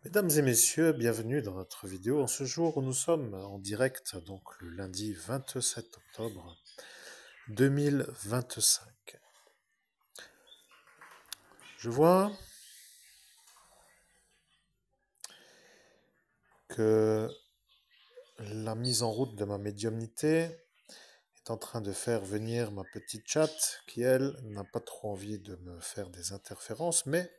Mesdames et messieurs, bienvenue dans notre vidéo. En ce jour où nous sommes en direct, donc le lundi 27 octobre 2025. Je vois que la mise en route de ma médiumnité est en train de faire venir ma petite chatte qui, elle, n'a pas trop envie de me faire des interférences, mais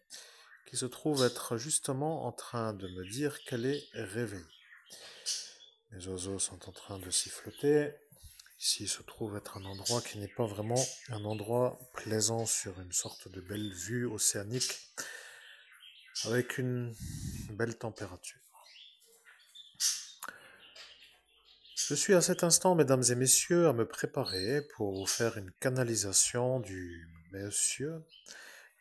qui se trouve être justement en train de me dire qu'elle est réveillée. Les oiseaux sont en train de siffloter. Ici se trouve être un endroit qui n'est pas vraiment un endroit plaisant sur une sorte de belle vue océanique avec une belle température. Je suis à cet instant, mesdames et messieurs, à me préparer pour vous faire une canalisation du monsieur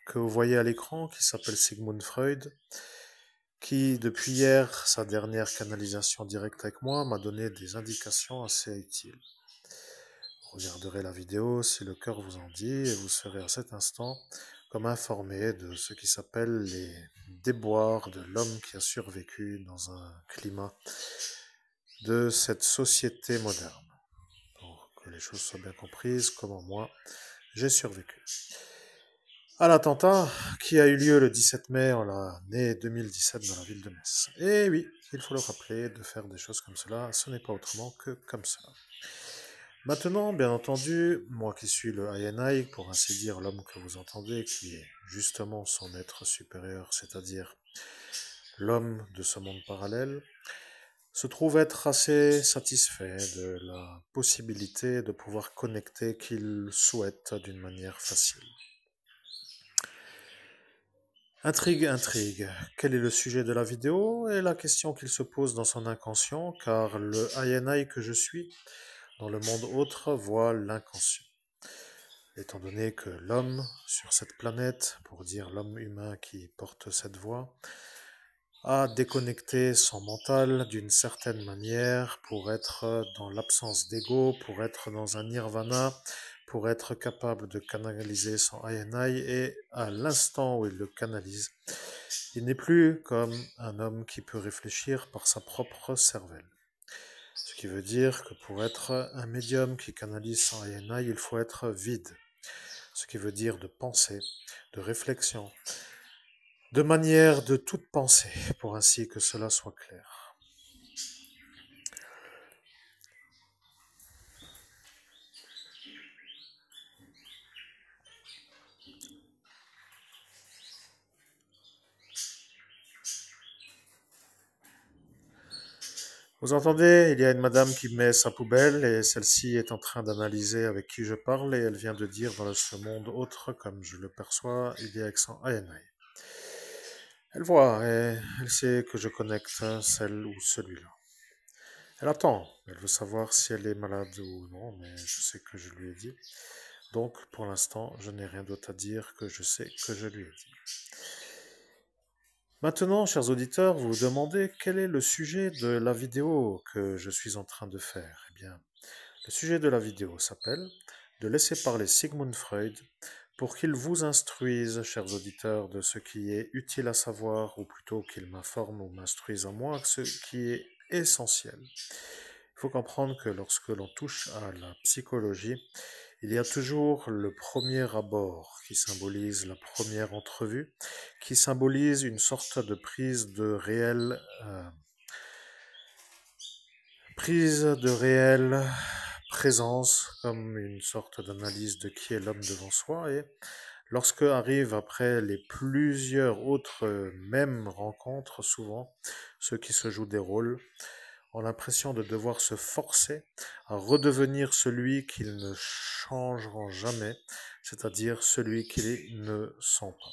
que vous voyez à l'écran, qui s'appelle Sigmund Freud, qui, depuis hier, sa dernière canalisation directe avec moi, m'a donné des indications assez utiles. Vous regarderez la vidéo si le cœur vous en dit et vous serez à cet instant comme informé de ce qui s'appelle les déboires de l'homme qui a survécu dans un climat de cette société moderne. Pour que les choses soient bien comprises, comment moi j'ai survécu. À l'attentat qui a eu lieu le 17 mai en l'année 2017 dans la ville de Metz. Et oui, il faut le rappeler, de faire des choses comme cela, ce n'est pas autrement que comme cela. Maintenant, bien entendu, moi qui suis le INI, pour ainsi dire l'homme que vous entendez, qui est justement son être supérieur, c'est-à-dire l'homme de ce monde parallèle, se trouve être assez satisfait de la possibilité de pouvoir connecter qu'il souhaite d'une manière facile. Intrigue, intrigue. Quel est le sujet de la vidéo et la question qu'il se pose dans son inconscient, car le INI que je suis, dans le monde autre, voit l'inconscient. Étant donné que l'homme sur cette planète, pour dire l'homme humain qui porte cette voix, a déconnecté son mental d'une certaine manière pour être dans l'absence d'ego, pour être dans un nirvana, pour être capable de canaliser son INI, et à l'instant où il le canalise, il n'est plus comme un homme qui peut réfléchir par sa propre cervelle. Ce qui veut dire que pour être un médium qui canalise son INI, il faut être vide. Ce qui veut dire de pensée, de réflexion, de manière de toute pensée, pour ainsi que cela soit clair. Vous entendez, il y a une madame qui met sa poubelle et celle-ci est en train d'analyser avec qui je parle et elle vient de dire dans ce monde autre, comme je le perçois, il y a avec son INI. Elle voit et elle sait que je connecte celle ou celui-là. Elle attend, elle veut savoir si elle est malade ou non, mais je sais que je lui ai dit. Donc, pour l'instant, je n'ai rien d'autre à dire que je sais que je lui ai dit. Maintenant, chers auditeurs, vous vous demandez quel est le sujet de la vidéo que je suis en train de faire. Eh bien, le sujet de la vidéo s'appelle « De laisser parler Sigmund Freud pour qu'il vous instruise, chers auditeurs, de ce qui est utile à savoir, ou plutôt qu'il m'informe ou m'instruise à moi, ce qui est essentiel. » Il faut comprendre que lorsque l'on touche à la psychologie, il y a toujours le premier abord qui symbolise la première entrevue, qui symbolise une sorte de prise de réelle présence, comme une sorte d'analyse de qui est l'homme devant soi. Et lorsque arrivent après les plusieurs autres mêmes rencontres, souvent ceux qui se jouent des rôles ont l'impression de devoir se forcer à redevenir celui qu'ils ne changeront jamais, c'est-à-dire celui qu'ils ne sont pas.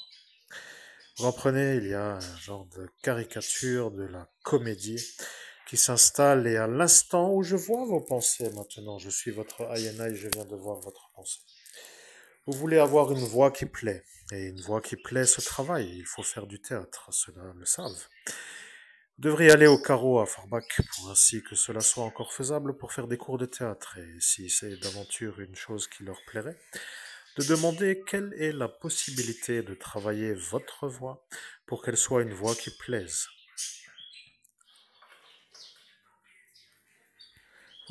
Vous comprenez, il y a un genre de caricature de la comédie qui s'installe et à l'instant où je vois vos pensées maintenant, je suis votre INI, je viens de voir votre pensée. Vous voulez avoir une voix qui plaît, et une voix qui plaît se travaille, il faut faire du théâtre, ceux-là le savent. Vous devriez aller au carreau à Forbach pour ainsi que cela soit encore faisable pour faire des cours de théâtre, et si c'est d'aventure une chose qui leur plairait, de demander quelle est la possibilité de travailler votre voix pour qu'elle soit une voix qui plaise.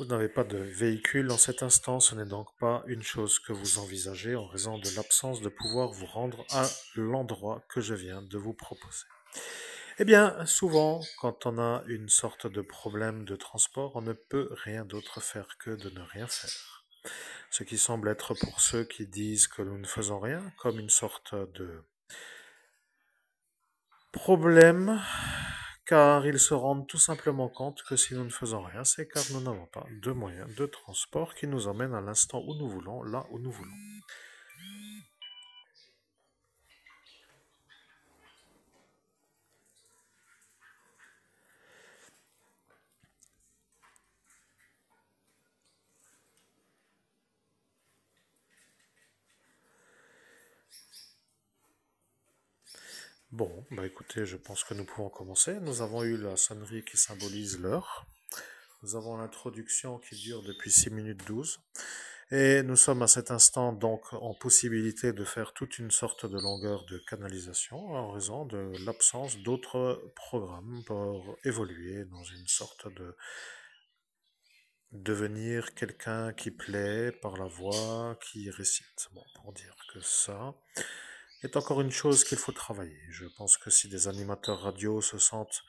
Vous n'avez pas de véhicule en cet instant, ce n'est donc pas une chose que vous envisagez en raison de l'absence de pouvoir vous rendre à l'endroit que je viens de vous proposer. Eh bien, souvent, quand on a une sorte de problème de transport, on ne peut rien d'autre faire que de ne rien faire. Ce qui semble être pour ceux qui disent que nous ne faisons rien, comme une sorte de problème, car ils se rendent tout simplement compte que si nous ne faisons rien, c'est car nous n'avons pas de moyens de transport qui nous emmènent à l'instant où nous voulons, là où nous voulons. Bon, bah écoutez, je pense que nous pouvons commencer. Nous avons eu la sonnerie qui symbolise l'heure. Nous avons l'introduction qui dure depuis 6 minutes 12. Et nous sommes à cet instant donc en possibilité de faire toute une sorte de longueur de canalisation en raison de l'absence d'autres programmes pour évoluer dans une sorte de devenir quelqu'un qui plaît par la voix, qui récite. Bon, pour dire que ça est encore une chose qu'il faut travailler. Je pense que si des animateurs radio se sentent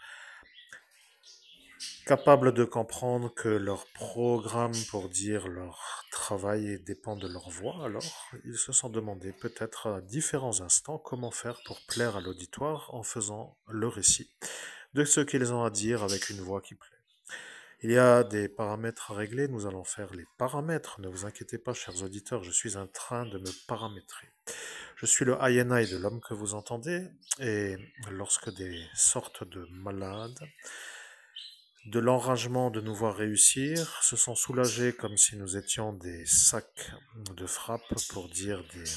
capables de comprendre que leur programme pour dire leur travail dépend de leur voix, alors ils se sont demandé peut-être à différents instants comment faire pour plaire à l'auditoire en faisant le récit de ce qu'ils ont à dire avec une voix qui plaît. Il y a des paramètres à régler, nous allons faire les paramètres, ne vous inquiétez pas chers auditeurs, je suis en train de me paramétrer. Je suis le INI de l'homme que vous entendez, et lorsque des sortes de malades de l'enragement de nous voir réussir, se sont soulagés comme si nous étions des sacs de frappe pour dire des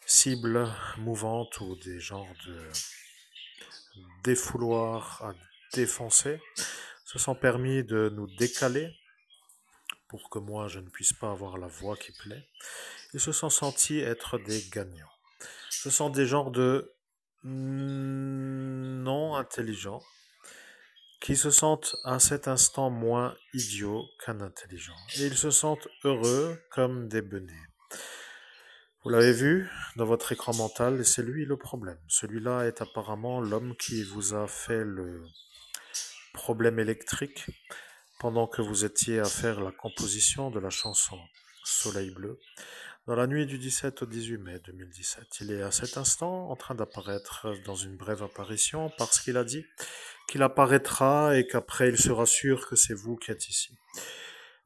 cibles mouvantes ou des genres de défouloirs à défoncer, se sont permis de nous décaler pour que moi je ne puisse pas avoir la voix qui plaît. Ils se sont sentis être des gagnants. Ce sont des genres de non intelligents qui se sentent à cet instant moins idiots qu'un intelligent. Et ils se sentent heureux comme des benets. Vous l'avez vu dans votre écran mental, et c'est lui le problème. Celui-là est apparemment l'homme qui vous a fait le problème électrique pendant que vous étiez à faire la composition de la chanson Soleil bleu dans la nuit du 17 au 18 mai 2017. Il est à cet instant en train d'apparaître dans une brève apparition parce qu'il a dit qu'il apparaîtra et qu'après il sera sûr que c'est vous qui êtes ici.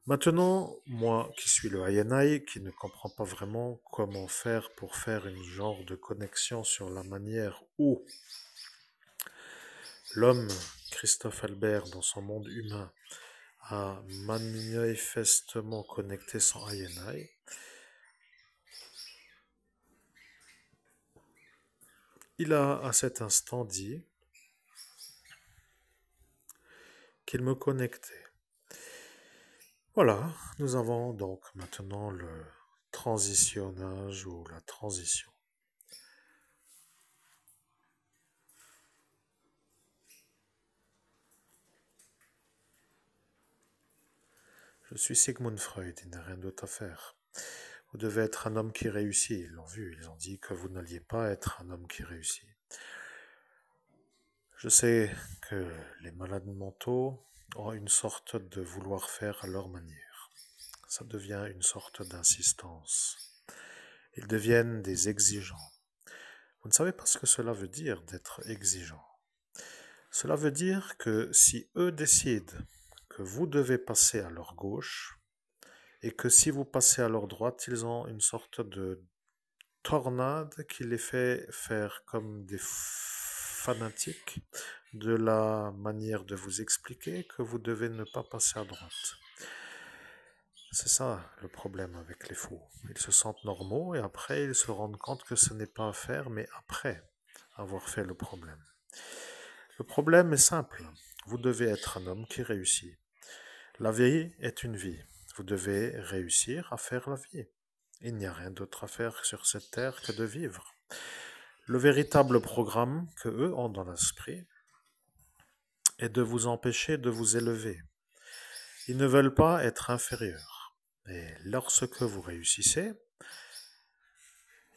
Maintenant, moi qui suis le INI, qui ne comprend pas vraiment comment faire pour faire une genre de connexion sur la manière où l'homme, Christophe Albert, dans son monde humain, a manifestement connecté son INI, il a à cet instant dit qu'il me connectait. Voilà, nous avons donc maintenant le transitionnage ou la transition. Je suis Sigmund Freud, il n'y a rien d'autre à faire. Vous devez être un homme qui réussit, ils l'ont vu, ils ont dit que vous n'alliez pas être un homme qui réussit. Je sais que les malades mentaux ont une sorte de vouloir faire à leur manière. Ça devient une sorte d'insistance. Ils deviennent des exigeants. Vous ne savez pas ce que cela veut dire d'être exigeant. Cela veut dire que si eux décident que vous devez passer à leur gauche, et que si vous passez à leur droite, ils ont une sorte de tornade qui les fait faire comme des fanatiques de la manière de vous expliquer que vous devez ne pas passer à droite. C'est ça le problème avec les fous. Ils se sentent normaux et après ils se rendent compte que ce n'est pas à faire, mais après avoir fait le problème. Le problème est simple. Vous devez être un homme qui réussit. La vie est une vie. Vous devez réussir à faire la vie. Il n'y a rien d'autre à faire sur cette terre que de vivre. Le véritable programme que eux ont dans l'esprit est de vous empêcher de vous élever. Ils ne veulent pas être inférieurs. Et lorsque vous réussissez,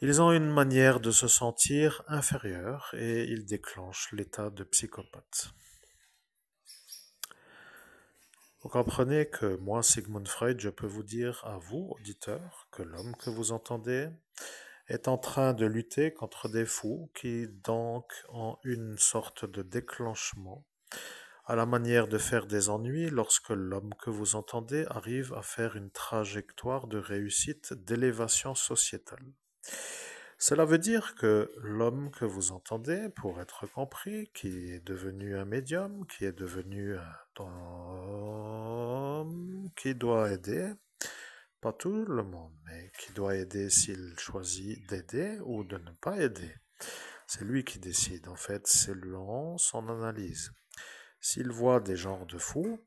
ils ont une manière de se sentir inférieurs et ils déclenchent l'état de psychopathe. Vous comprenez que moi, Sigmund Freud, je peux vous dire à vous, auditeurs, que l'homme que vous entendez est en train de lutter contre des fous qui donc ont une sorte de déclenchement à la manière de faire des ennuis lorsque l'homme que vous entendez arrive à faire une trajectoire de réussite d'élévation sociétale. Cela veut dire que l'homme que vous entendez, pour être compris, qui est devenu un médium, qui est devenu un homme, qui doit aider, pas tout le monde, mais qui doit aider s'il choisit d'aider ou de ne pas aider. C'est lui qui décide, en fait, c'est lui son analyse. S'il voit des genres de fous,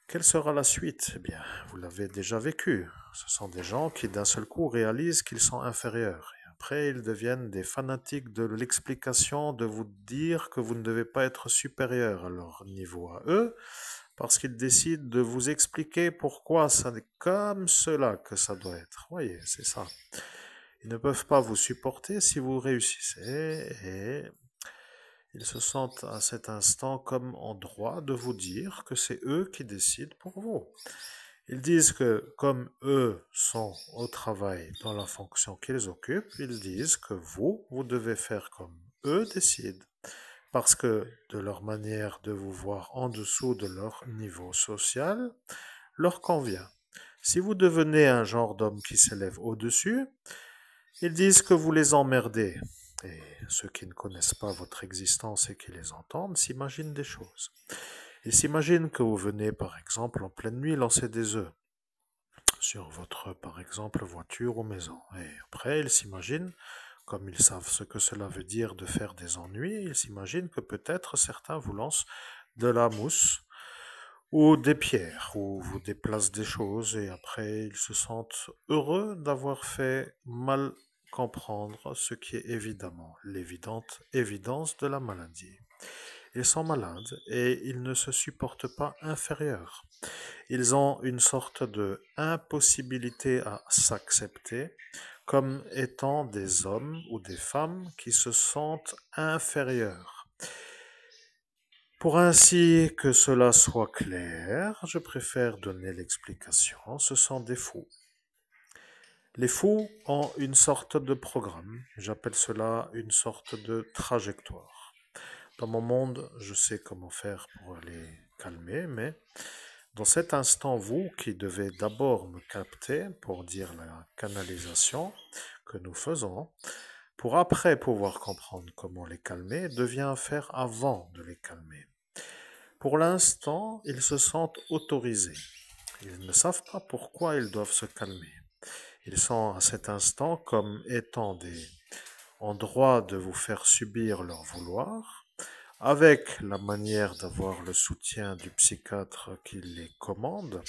quelle sera la suite? Eh bien, vous l'avez déjà vécu. Ce sont des gens qui d'un seul coup réalisent qu'ils sont inférieurs. Et après, ils deviennent des fanatiques de l'explication, de vous dire que vous ne devez pas être supérieur à leur niveau à eux, parce qu'ils décident de vous expliquer pourquoi ça n'est comme cela que ça doit être. Voyez, c'est ça. Ils ne peuvent pas vous supporter si vous réussissez et ils se sentent à cet instant comme en droit de vous dire que c'est eux qui décident pour vous. Ils disent que comme eux sont au travail dans la fonction qu'ils occupent, ils disent que vous devez faire comme eux décident. Parce que de leur manière de vous voir en dessous de leur niveau social leur convient. Si vous devenez un genre d'homme qui s'élève au-dessus, ils disent que vous les emmerdez. Et ceux qui ne connaissent pas votre existence et qui les entendent s'imaginent des choses. Ils s'imaginent que vous venez, par exemple, en pleine nuit lancer des œufs sur votre, par exemple, voiture ou maison. Et après, ils s'imaginent, comme ils savent ce que cela veut dire de faire des ennuis, ils s'imaginent que peut-être certains vous lancent de la mousse ou des pierres, ou vous déplacent des choses, et après, ils se sentent heureux d'avoir fait mal comprendre ce qui est évidemment l'évidente évidence de la maladie. Ils sont malades et ils ne se supportent pas inférieurs. Ils ont une sorte de impossibilité à s'accepter comme étant des hommes ou des femmes qui se sentent inférieurs. Pour ainsi que cela soit clair, je préfère donner l'explication. Ce sont des fous. Les fous ont une sorte de programme. J'appelle cela une sorte de trajectoire. Dans mon monde, je sais comment faire pour les calmer, mais dans cet instant, vous qui devez d'abord me capter pour dire la canalisation que nous faisons, pour après pouvoir comprendre comment les calmer, devient à faire avant de les calmer. Pour l'instant, ils se sentent autorisés. Ils ne savent pas pourquoi ils doivent se calmer. Ils sont à cet instant comme étant en droit de vous faire subir leur vouloir, avec la manière d'avoir le soutien du psychiatre qui les commande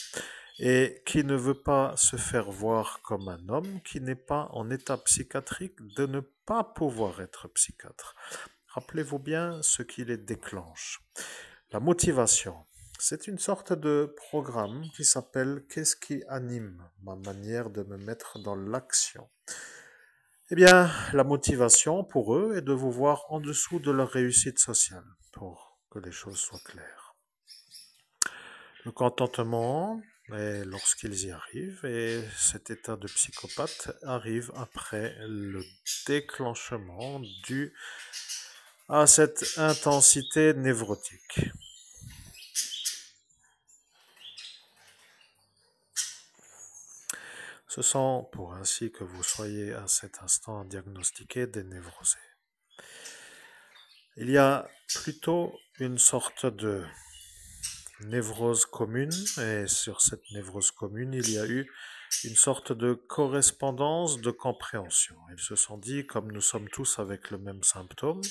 et qui ne veut pas se faire voir comme un homme qui n'est pas en état psychiatrique de ne pas pouvoir être psychiatre. Rappelez-vous bien ce qui les déclenche. La motivation, c'est une sorte de programme qui s'appelle Qu'est-ce qui anime ma manière de me mettre dans l'action? Eh bien, la motivation pour eux est de vous voir en dessous de leur réussite sociale, pour que les choses soient claires. Le contentement est lorsqu'ils y arrivent, et cet état de psychopathe arrive après le déclenchement dû à cette intensité névrotique. Ce sont, pour ainsi que vous soyez à cet instant diagnostiqués, des névrosés. Il y a plutôt une sorte de névrose commune, et sur cette névrose commune, il y a eu une sorte de correspondance de compréhension. Ils se sont dit, comme nous sommes tous avec le même symptôme,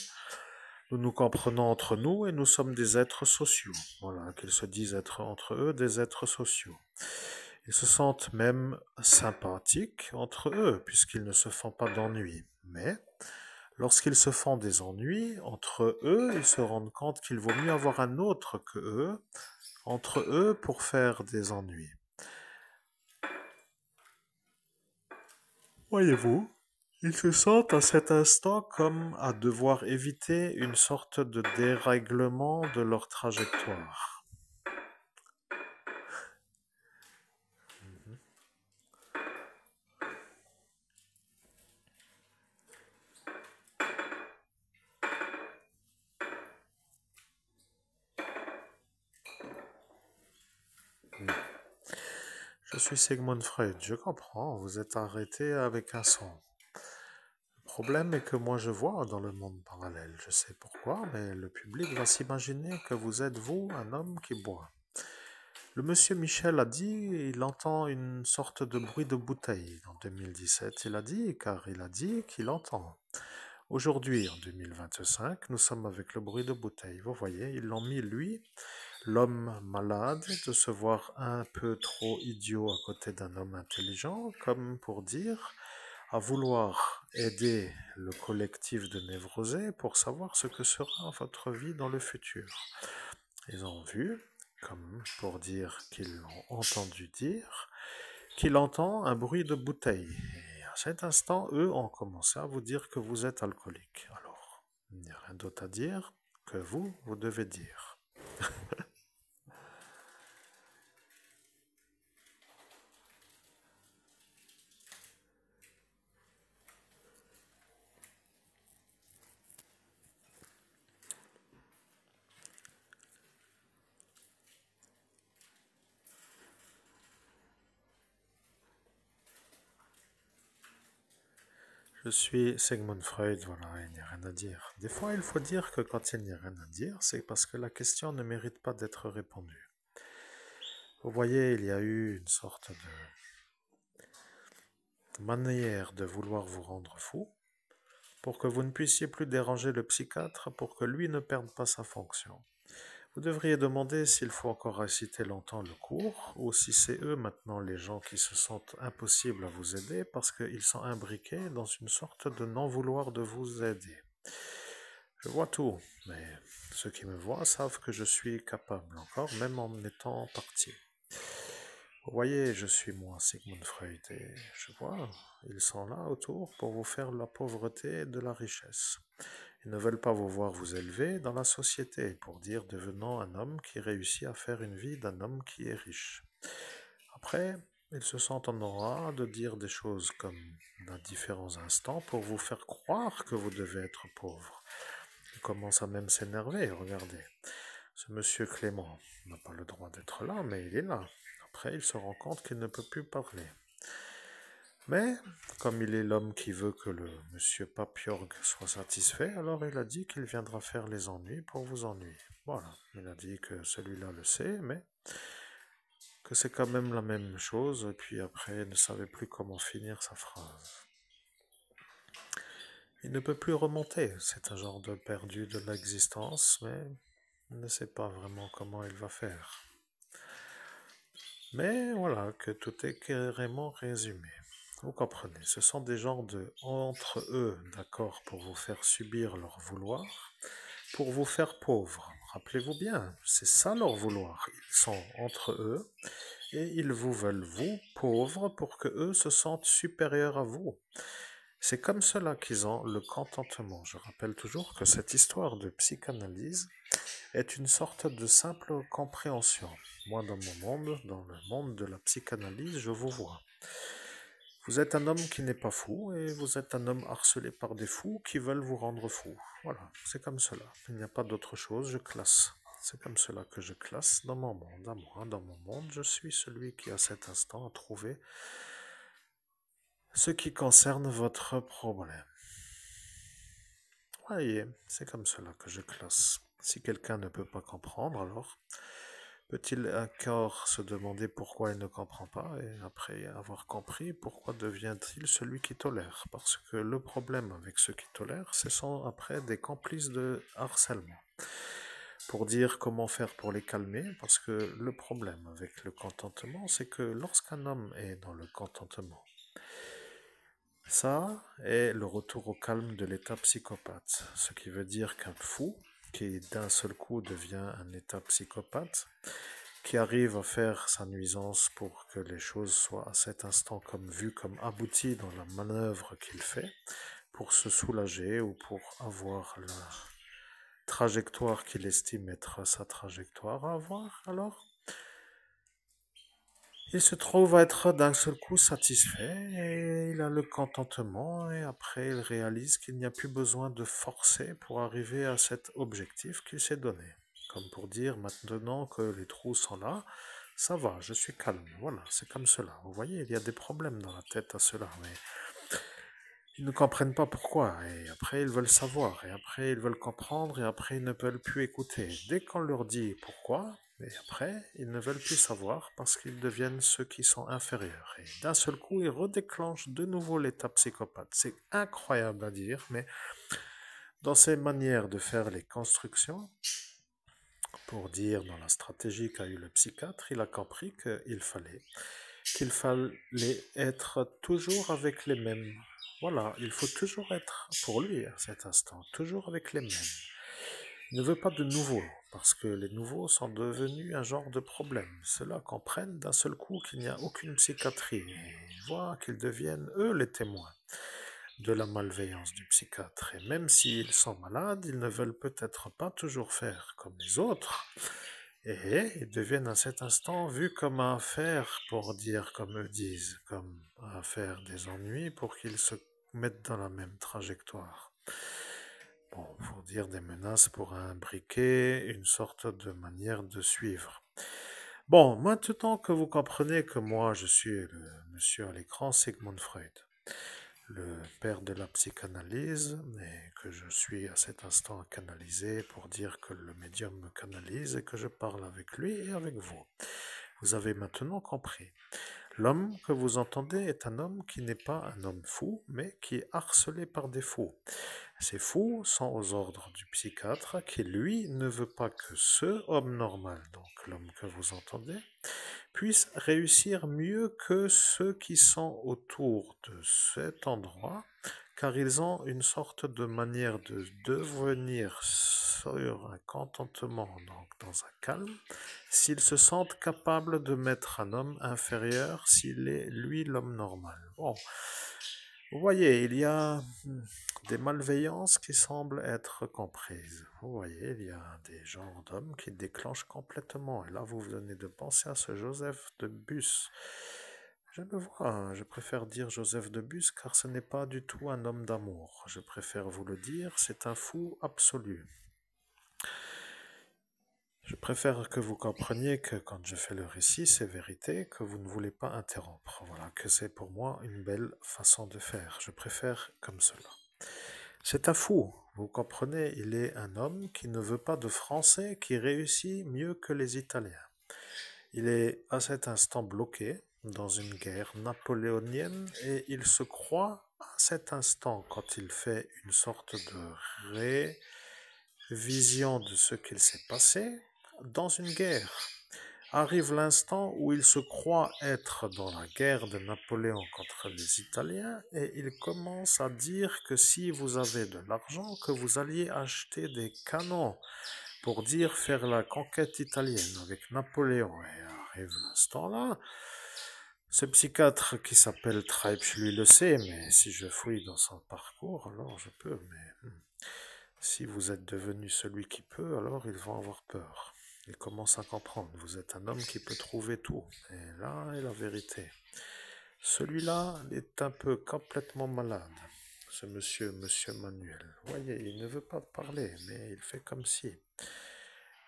nous nous comprenons entre nous et nous sommes des êtres sociaux. Voilà, qu'ils se disent être entre eux des êtres sociaux. Ils se sentent même sympathiques entre eux, puisqu'ils ne se font pas d'ennuis. Mais lorsqu'ils se font des ennuis entre eux, ils se rendent compte qu'il vaut mieux avoir un autre que eux, entre eux pour faire des ennuis. Voyez-vous, ils se sentent à cet instant comme à devoir éviter une sorte de dérèglement de leur trajectoire. Je suis Sigmund Freud, je comprends, vous êtes arrêté avec un son. Le problème est que moi je vois dans le monde parallèle, je sais pourquoi, mais le public va s'imaginer que vous êtes vous, un homme qui boit. Le monsieur Michel a dit, il entend une sorte de bruit de bouteille. En 2017, il a dit, car il a dit qu'il entend. Aujourd'hui, en 2025, nous sommes avec le bruit de bouteille. Vous voyez, ils l'ont mis, lui, l'homme malade, de se voir un peu trop idiot à côté d'un homme intelligent, comme pour dire, à vouloir aider le collectif de névrosés pour savoir ce que sera votre vie dans le futur. Ils ont vu, comme pour dire qu'ils l'ont entendu dire, qu'il entend un bruit de bouteille. Et à cet instant, eux ont commencé à vous dire que vous êtes alcoolique. Alors, il n'y a rien d'autre à dire que vous devez dire. Je suis Sigmund Freud, voilà, il n'y a rien à dire. Des fois, il faut dire que quand il n'y a rien à dire, c'est parce que la question ne mérite pas d'être répondue. Vous voyez, il y a eu une sorte de manière de vouloir vous rendre fou, pour que vous ne puissiez plus déranger le psychiatre, pour que lui ne perde pas sa fonction. Vous devriez demander s'il faut encore réciter longtemps le cours, ou si c'est eux maintenant les gens qui se sentent impossibles à vous aider parce qu'ils sont imbriqués dans une sorte de non-vouloir de vous aider. Je vois tout, mais ceux qui me voient savent que je suis capable encore, même en étant parti. Vous voyez, je suis moi, Sigmund Freud, et je vois, ils sont là autour pour vous faire de la pauvreté et de la richesse. Ils ne veulent pas vous voir vous élever dans la société pour dire devenant un homme qui réussit à faire une vie d'un homme qui est riche. Après, ils se sentent en aura de dire des choses comme à différents instants pour vous faire croire que vous devez être pauvre. Ils commencent à même s'énerver, regardez. Ce monsieur Clément n'a pas le droit d'être là, mais il est là. Après, il se rend compte qu'il ne peut plus parler. Mais, comme il est l'homme qui veut que le monsieur Papiorgue soit satisfait, alors il a dit qu'il viendra faire les ennuis pour vous ennuyer. Voilà, il a dit que celui-là le sait, mais que c'est quand même la même chose, et puis après, il ne savait plus comment finir sa phrase. Il ne peut plus remonter, c'est un genre de perdu de l'existence, mais il ne sait pas vraiment comment il va faire. Mais voilà, que tout est carrément résumé. Vous comprenez, ce sont des gens de entre eux, d'accord, pour vous faire subir leur vouloir, pour vous faire pauvre. Rappelez-vous bien, c'est ça leur vouloir. Ils sont entre eux et ils vous veulent vous pauvre pour que eux se sentent supérieurs à vous. C'est comme cela qu'ils ont le contentement. Je rappelle toujours que cette histoire de psychanalyse est une sorte de simple compréhension. Moi, dans mon monde, dans le monde de la psychanalyse, je vous vois. Vous êtes un homme qui n'est pas fou et vous êtes un homme harcelé par des fous qui veulent vous rendre fou. Voilà, c'est comme cela. Il n'y a pas d'autre chose, je classe. C'est comme cela que je classe dans mon monde, à moi. Dans mon monde, je suis celui qui, à cet instant, a trouvé ce qui concerne votre problème. Voyez, c'est comme cela que je classe. Si quelqu'un ne peut pas comprendre, alors peut-il encore se demander pourquoi il ne comprend pas et après avoir compris, pourquoi devient-il celui qui tolère? Parce que le problème avec ceux qui tolèrent, ce sont après des complices de harcèlement. Pour dire comment faire pour les calmer, parce que le problème avec le contentement, c'est que lorsqu'un homme est dans le contentement, ça est le retour au calme de l'état psychopathe, ce qui veut dire qu'un fou, qui d'un seul coup devient un état psychopathe, qui arrive à faire sa nuisance pour que les choses soient à cet instant comme vues comme abouties dans la manœuvre qu'il fait, pour se soulager ou pour avoir la trajectoire qu'il estime être sa trajectoire à avoir, alors il se trouve à être d'un seul coup satisfait et il a le contentement et après il réalise qu'il n'y a plus besoin de forcer pour arriver à cet objectif qu'il s'est donné. Comme pour dire maintenant que les trous sont là, ça va, je suis calme. Voilà, c'est comme cela. Vous voyez, il y a des problèmes dans la tête à cela, mais ils ne comprennent pas pourquoi. Et après, ils veulent savoir. Et après, ils veulent comprendre. Et après, ils ne veulent plus écouter. Dès qu'on leur dit pourquoi, et après, ils ne veulent plus savoir parce qu'ils deviennent ceux qui sont inférieurs. Et d'un seul coup, ils redéclenchent de nouveau l'état psychopathe. C'est incroyable à dire, mais dans ces manières de faire les constructions, pour dire dans la stratégie qu'a eu le psychiatre, il a compris qu'il fallait être toujours avec les mêmes. Voilà, il faut toujours être, pour lui, à cet instant, toujours avec les mêmes. Il ne veut pas de nouveaux, parce que les nouveaux sont devenus un genre de problème. Ceux-là comprennent d'un seul coup qu'il n'y a aucune psychiatrie, et ils voient qu'ils deviennent, eux, les témoins de la malveillance du psychiatre. Et même s'ils sont malades, ils ne veulent peut-être pas toujours faire comme les autres, et ils deviennent à cet instant vus comme un fer, pour dire comme eux disent, comme un fer des ennuis pour qu'ils se mettent dans la même trajectoire. Bon, pour dire des menaces pour un briquet, une sorte de manière de suivre. Bon, maintenant que vous comprenez que moi je suis le monsieur à l'écran Sigmund Freud, le père de la psychanalyse, et que je suis à cet instant canalisé pour dire que le médium me canalise et que je parle avec lui et avec vous. Vous avez maintenant compris. L'homme que vous entendez est un homme qui n'est pas un homme fou, mais qui est harcelé par des fous. Ces fous sont aux ordres du psychiatre qui, lui, ne veut pas que ce homme normal, donc l'homme que vous entendez, puisse réussir mieux que ceux qui sont autour de cet endroit, car ils ont une sorte de manière de devenir sur un contentement, donc dans un calme, s'ils se sentent capables de mettre un homme inférieur s'il est lui l'homme normal. Bon, vous voyez, il y a des malveillances qui semblent être comprises. Vous voyez, il y a des genres d'hommes qui déclenchent complètement. Et là, vous venez de penser à ce Joseph de Bus. Je le vois, hein, je préfère dire Joseph de Bus car ce n'est pas du tout un homme d'amour. Je préfère vous le dire, c'est un fou absolu. Je préfère que vous compreniez que quand je fais le récit, c'est vérité, que vous ne voulez pas interrompre. Voilà, que c'est pour moi une belle façon de faire. Je préfère comme cela. C'est un fou, vous comprenez, il est un homme qui ne veut pas de Français qui réussit mieux que les Italiens. Il est à cet instant bloqué dans une guerre napoléonienne et il se croit à cet instant, quand il fait une sorte de révision de ce qu'il s'est passé, dans une guerre. Arrive l'instant où il se croit être dans la guerre de Napoléon contre les Italiens et il commence à dire que si vous avez de l'argent, que vous alliez acheter des canons pour dire faire la conquête italienne avec Napoléon. Et arrive l'instant là, ce psychiatre qui s'appelle Treibsch, lui le sait, mais si je fouille dans son parcours, alors je peux, mais si vous êtes devenu celui qui peut, alors ils vont avoir peur. Ils commencent à comprendre. Vous êtes un homme qui peut trouver tout. Et là est la vérité. Celui-là est un peu complètement malade. Ce monsieur Manuel. Vous voyez, il ne veut pas parler, mais il fait comme si.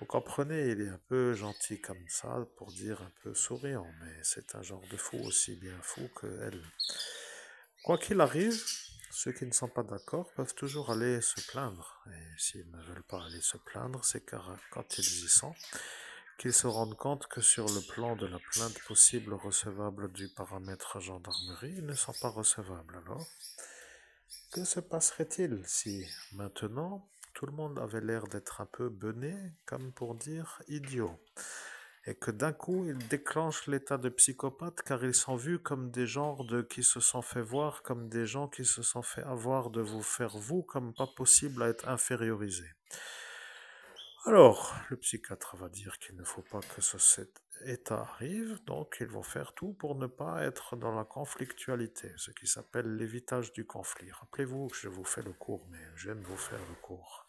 Vous comprenez, il est un peu gentil comme ça, pour dire un peu souriant, mais c'est un genre de fou aussi bien fou que elle. Quoi qu'il arrive, ceux qui ne sont pas d'accord peuvent toujours aller se plaindre. Et s'ils ne veulent pas aller se plaindre, c'est car quand ils y sont, qu'ils se rendent compte que sur le plan de la plainte possible recevable du paramètre gendarmerie, ils ne sont pas recevables. Alors, que se passerait-il si, maintenant, tout le monde avait l'air d'être un peu bené, comme pour dire idiot, et que d'un coup ils déclenchent l'état de psychopathe car ils sont vus comme des genres qui se sont fait voir, comme des gens qui se sont fait avoir de vous faire vous comme pas possible à être infériorisés. Alors, le psychiatre va dire qu'il ne faut pas que cet état arrive, donc ils vont faire tout pour ne pas être dans la conflictualité, ce qui s'appelle l'évitage du conflit. Rappelez-vous que je vous fais le cours, mais j'aime vous faire le cours.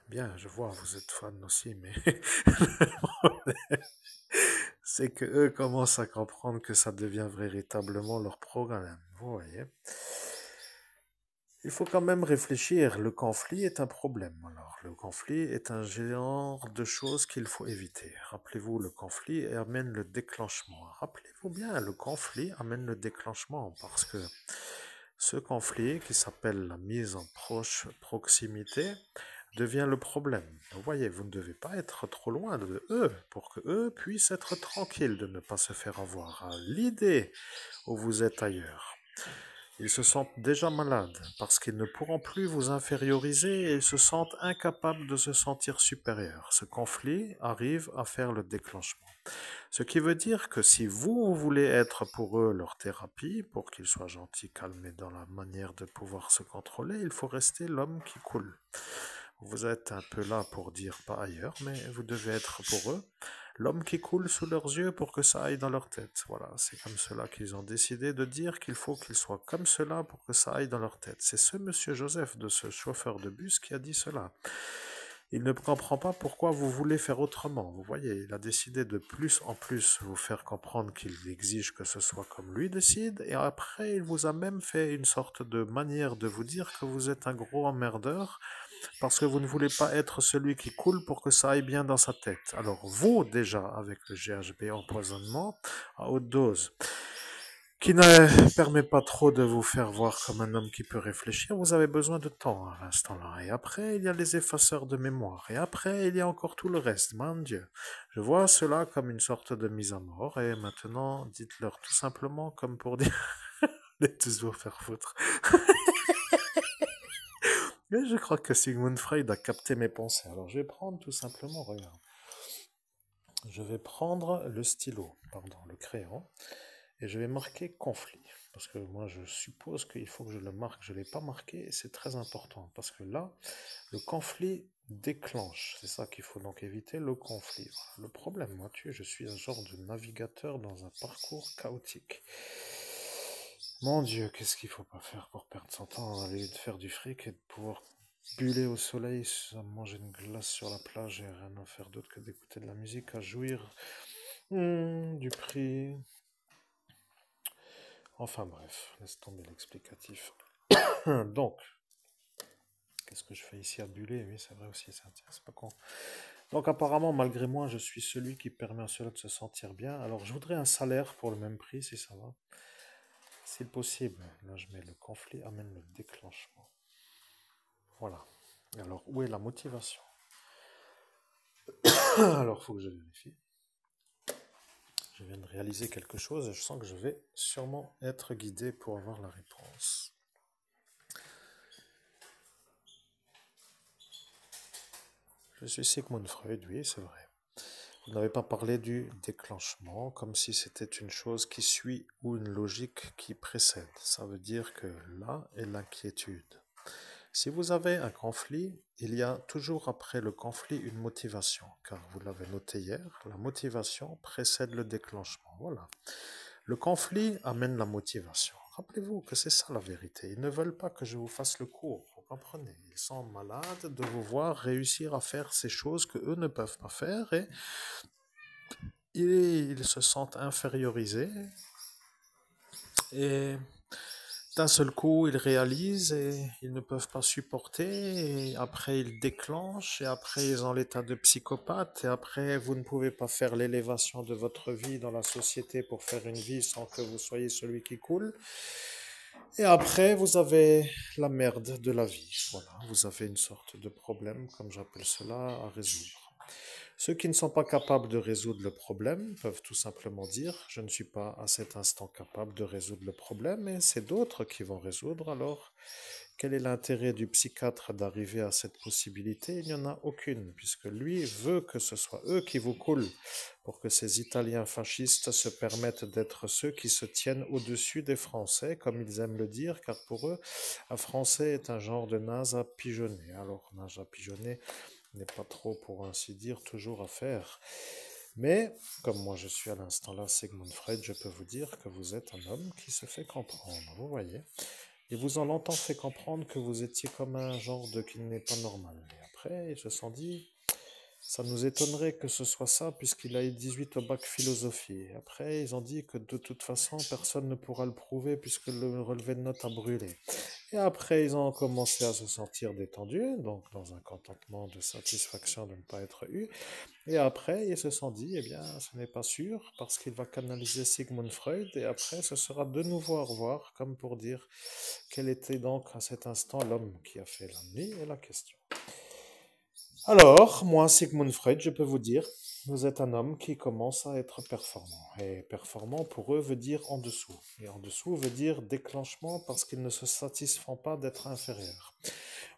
Bien, je vois, vous êtes fan aussi, mais c'est que eux commencent à comprendre que ça devient véritablement leur problème. Vous voyez? Il faut quand même réfléchir. Le conflit est un problème. Alors, le conflit est un genre de choses qu'il faut éviter. Rappelez-vous, le conflit amène le déclenchement. Rappelez-vous bien, le conflit amène le déclenchement parce que ce conflit, qui s'appelle la mise en proximité, devient le problème. Vous voyez, vous ne devez pas être trop loin de eux pour que eux puissent être tranquilles de ne pas se faire avoir à l'idée où vous êtes ailleurs. Ils se sentent déjà malades parce qu'ils ne pourront plus vous inférioriser et ils se sentent incapables de se sentir supérieurs. Ce conflit arrive à faire le déclenchement. Ce qui veut dire que si vous voulez être pour eux leur thérapie, pour qu'ils soient gentils, calmes et dans la manière de pouvoir se contrôler, il faut rester l'homme qui coule. Vous êtes un peu là pour dire pas ailleurs, mais vous devez être pour eux l'homme qui coule sous leurs yeux pour que ça aille dans leur tête. Voilà, c'est comme cela qu'ils ont décidé de dire qu'il faut qu'ils soient comme cela pour que ça aille dans leur tête. C'est ce monsieur Joseph, de ce chauffeur de bus, qui a dit cela. Il ne comprend pas pourquoi vous voulez faire autrement. Vous voyez, il a décidé de plus en plus vous faire comprendre qu'il exige que ce soit comme lui décide, et après il vous a même fait une sorte de manière de vous dire que vous êtes un gros emmerdeur, parce que vous ne voulez pas être celui qui coule pour que ça aille bien dans sa tête. Alors vous, déjà, avec le GHB empoisonnement à haute dose, qui ne permet pas trop de vous faire voir comme un homme qui peut réfléchir, vous avez besoin de temps à l'instant-là. Et après, il y a les effaceurs de mémoire. Et après, il y a encore tout le reste. Mon Dieu. Je vois cela comme une sorte de mise à mort. Et maintenant, dites-leur tout simplement comme pour dire de tous vous faire foutre. Mais je crois que Sigmund Freud a capté mes pensées. Alors, je vais prendre tout simplement, regarde. Je vais prendre le stylo, pardon, le crayon, et je vais marquer conflit. Parce que moi, je suppose qu'il faut que je le marque. Je ne l'ai pas marqué et c'est très important. Parce que là, le conflit déclenche. C'est ça qu'il faut donc éviter, le conflit. Voilà. Le problème, moi, je suis un genre de navigateur dans un parcours chaotique. Mon Dieu, qu'est-ce qu'il faut pas faire pour perdre son temps, aller faire du fric et de pouvoir buller au soleil, à manger une glace sur la plage et rien à faire d'autre que d'écouter de la musique, à jouir du prix. Enfin bref, laisse tomber l'explicatif. Donc, qu'est-ce que je fais ici à buller? Oui, c'est vrai aussi, c'est pas con. Donc apparemment, malgré moi, je suis celui qui permet à cela de se sentir bien. Alors je voudrais un salaire pour le même prix, si ça va. C'est possible. Là, je mets le conflit amène le déclenchement. Voilà. Alors, où est la motivation? Alors, il faut que je vérifie. Je viens de réaliser quelque chose et je sens que je vais sûrement être guidé pour avoir la réponse. Je suis Sigmund Freud, oui, c'est vrai. Vous n'avez pas parlé du déclenchement comme si c'était une chose qui suit ou une logique qui précède. Ça veut dire que là est l'inquiétude. Si vous avez un conflit, il y a toujours après le conflit une motivation, car vous l'avez noté hier, la motivation précède le déclenchement. Voilà. Le conflit amène la motivation. Rappelez-vous que c'est ça la vérité. Ils ne veulent pas que je vous fasse le cours, vous comprenez. Ils sont malades de vous voir réussir à faire ces choses que eux ne peuvent pas faire et ils se sentent infériorisés et d'un seul coup, ils réalisent et ils ne peuvent pas supporter. Et après, ils déclenchent. Et après, ils ont l'état de psychopathe. Et après, vous ne pouvez pas faire l'élévation de votre vie dans la société pour faire une vie sans que vous soyez celui qui coule. Et après, vous avez la merde de la vie. Voilà, vous avez une sorte de problème, comme j'appelle cela, à résoudre. Ceux qui ne sont pas capables de résoudre le problème peuvent tout simplement dire je ne suis pas à cet instant capable de résoudre le problème et c'est d'autres qui vont résoudre alors Quel est l'intérêt du psychiatre d'arriver à cette possibilité? Il n'y en a aucune, puisque lui veut que ce soit eux qui vous coulent, pour que ces Italiens fascistes se permettent d'être ceux qui se tiennent au-dessus des Français, comme ils aiment le dire, car pour eux, un Français est un genre de naze à pigeonner. Alors, naze à pigeonner n'est pas trop, pour ainsi dire, toujours à faire. Mais, comme moi je suis à l'instant là Sigmund Freud, je peux vous dire que vous êtes un homme qui se fait comprendre, vous voyez. Et vous en longtemps fait comprendre que vous étiez comme un genre de qui n'est pas normal. Et après, ils se sont dit, ça nous étonnerait que ce soit ça, puisqu'il a eu 18 au bac philosophie. Après, ils ont dit que de toute façon, personne ne pourra le prouver, puisque le relevé de notes a brûlé. Et après, ils ont commencé à se sentir détendus, donc dans un contentement de satisfaction de ne pas être eu. Et après, ils se sont dit, eh bien, ce n'est pas sûr, parce qu'il va canaliser Sigmund Freud, et après, ce sera de nouveau au revoir, comme pour dire quel était donc à cet instant l'homme qui a fait la nuit et la question. Alors, moi, Sigmund Freud, je peux vous dire, vous êtes un homme qui commence à être performant. Et performant, pour eux, veut dire en dessous. Et en dessous veut dire déclenchement parce qu'ils ne se satisfont pas d'être inférieurs.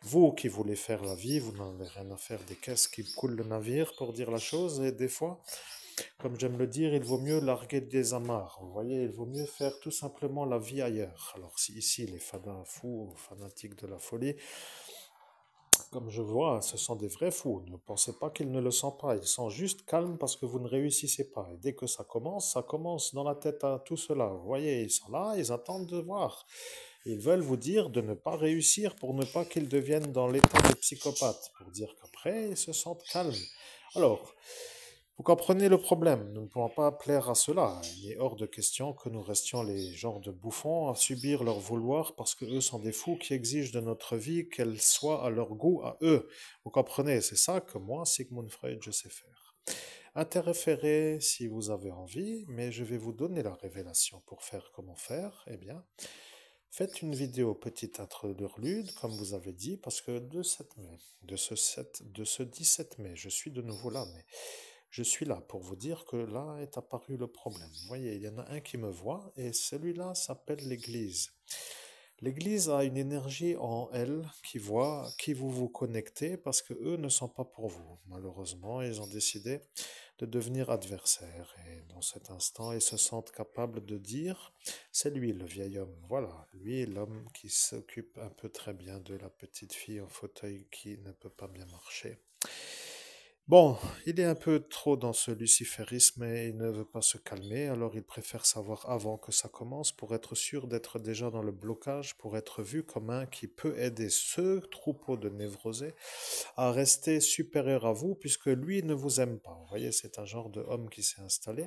Vous qui voulez faire la vie, vous n'avez rien à faire des caisses qui coulent le navire, pour dire la chose, et des fois, comme j'aime le dire, il vaut mieux larguer des amarres. Vous voyez, il vaut mieux faire tout simplement la vie ailleurs. Alors si ici, les fadas fous, fanatiques de la folie, comme je vois, ce sont des vrais fous. Ne pensez pas qu'ils ne le sont pas. Ils sont juste calmes parce que vous ne réussissez pas. Et dès que ça commence dans la tête à tout cela. Vous voyez, ils sont là, ils attendent de voir. Ils veulent vous dire de ne pas réussir pour ne pas qu'ils deviennent dans l'état de psychopathe. Pour dire qu'après, ils se sentent calmes. Alors, vous comprenez le problème, nous ne pouvons pas plaire à cela. Il est hors de question que nous restions les genres de bouffons à subir leur vouloir parce que eux sont des fous qui exigent de notre vie qu'elle soit à leur goût, à eux. Vous comprenez, c'est ça que moi, Sigmund Freud, je sais faire. Interférez si vous avez envie, mais je vais vous donner la révélation pour faire comment faire. Eh bien, faites une vidéo petite interlude, comme vous avez dit, parce que de ce 17 mai, je suis de nouveau là, mais je suis là pour vous dire que là est apparu le problème. Vous voyez, il y en a un qui me voit et celui-là s'appelle l'Église. L'Église a une énergie en elle qui voit qui vous vous connectez parce que eux ne sont pas pour vous. Malheureusement, ils ont décidé de devenir adversaires et dans cet instant, ils se sentent capables de dire c'est lui le vieil homme. Voilà, lui l'homme qui s'occupe un peu très bien de la petite fille en fauteuil qui ne peut pas bien marcher. Bon, il est un peu trop dans ce luciférisme et il ne veut pas se calmer, alors il préfère savoir avant que ça commence pour être sûr d'être déjà dans le blocage, pour être vu comme un qui peut aider ce troupeau de névrosés à rester supérieur à vous puisque lui ne vous aime pas. Vous voyez, c'est un genre de homme qui s'est installé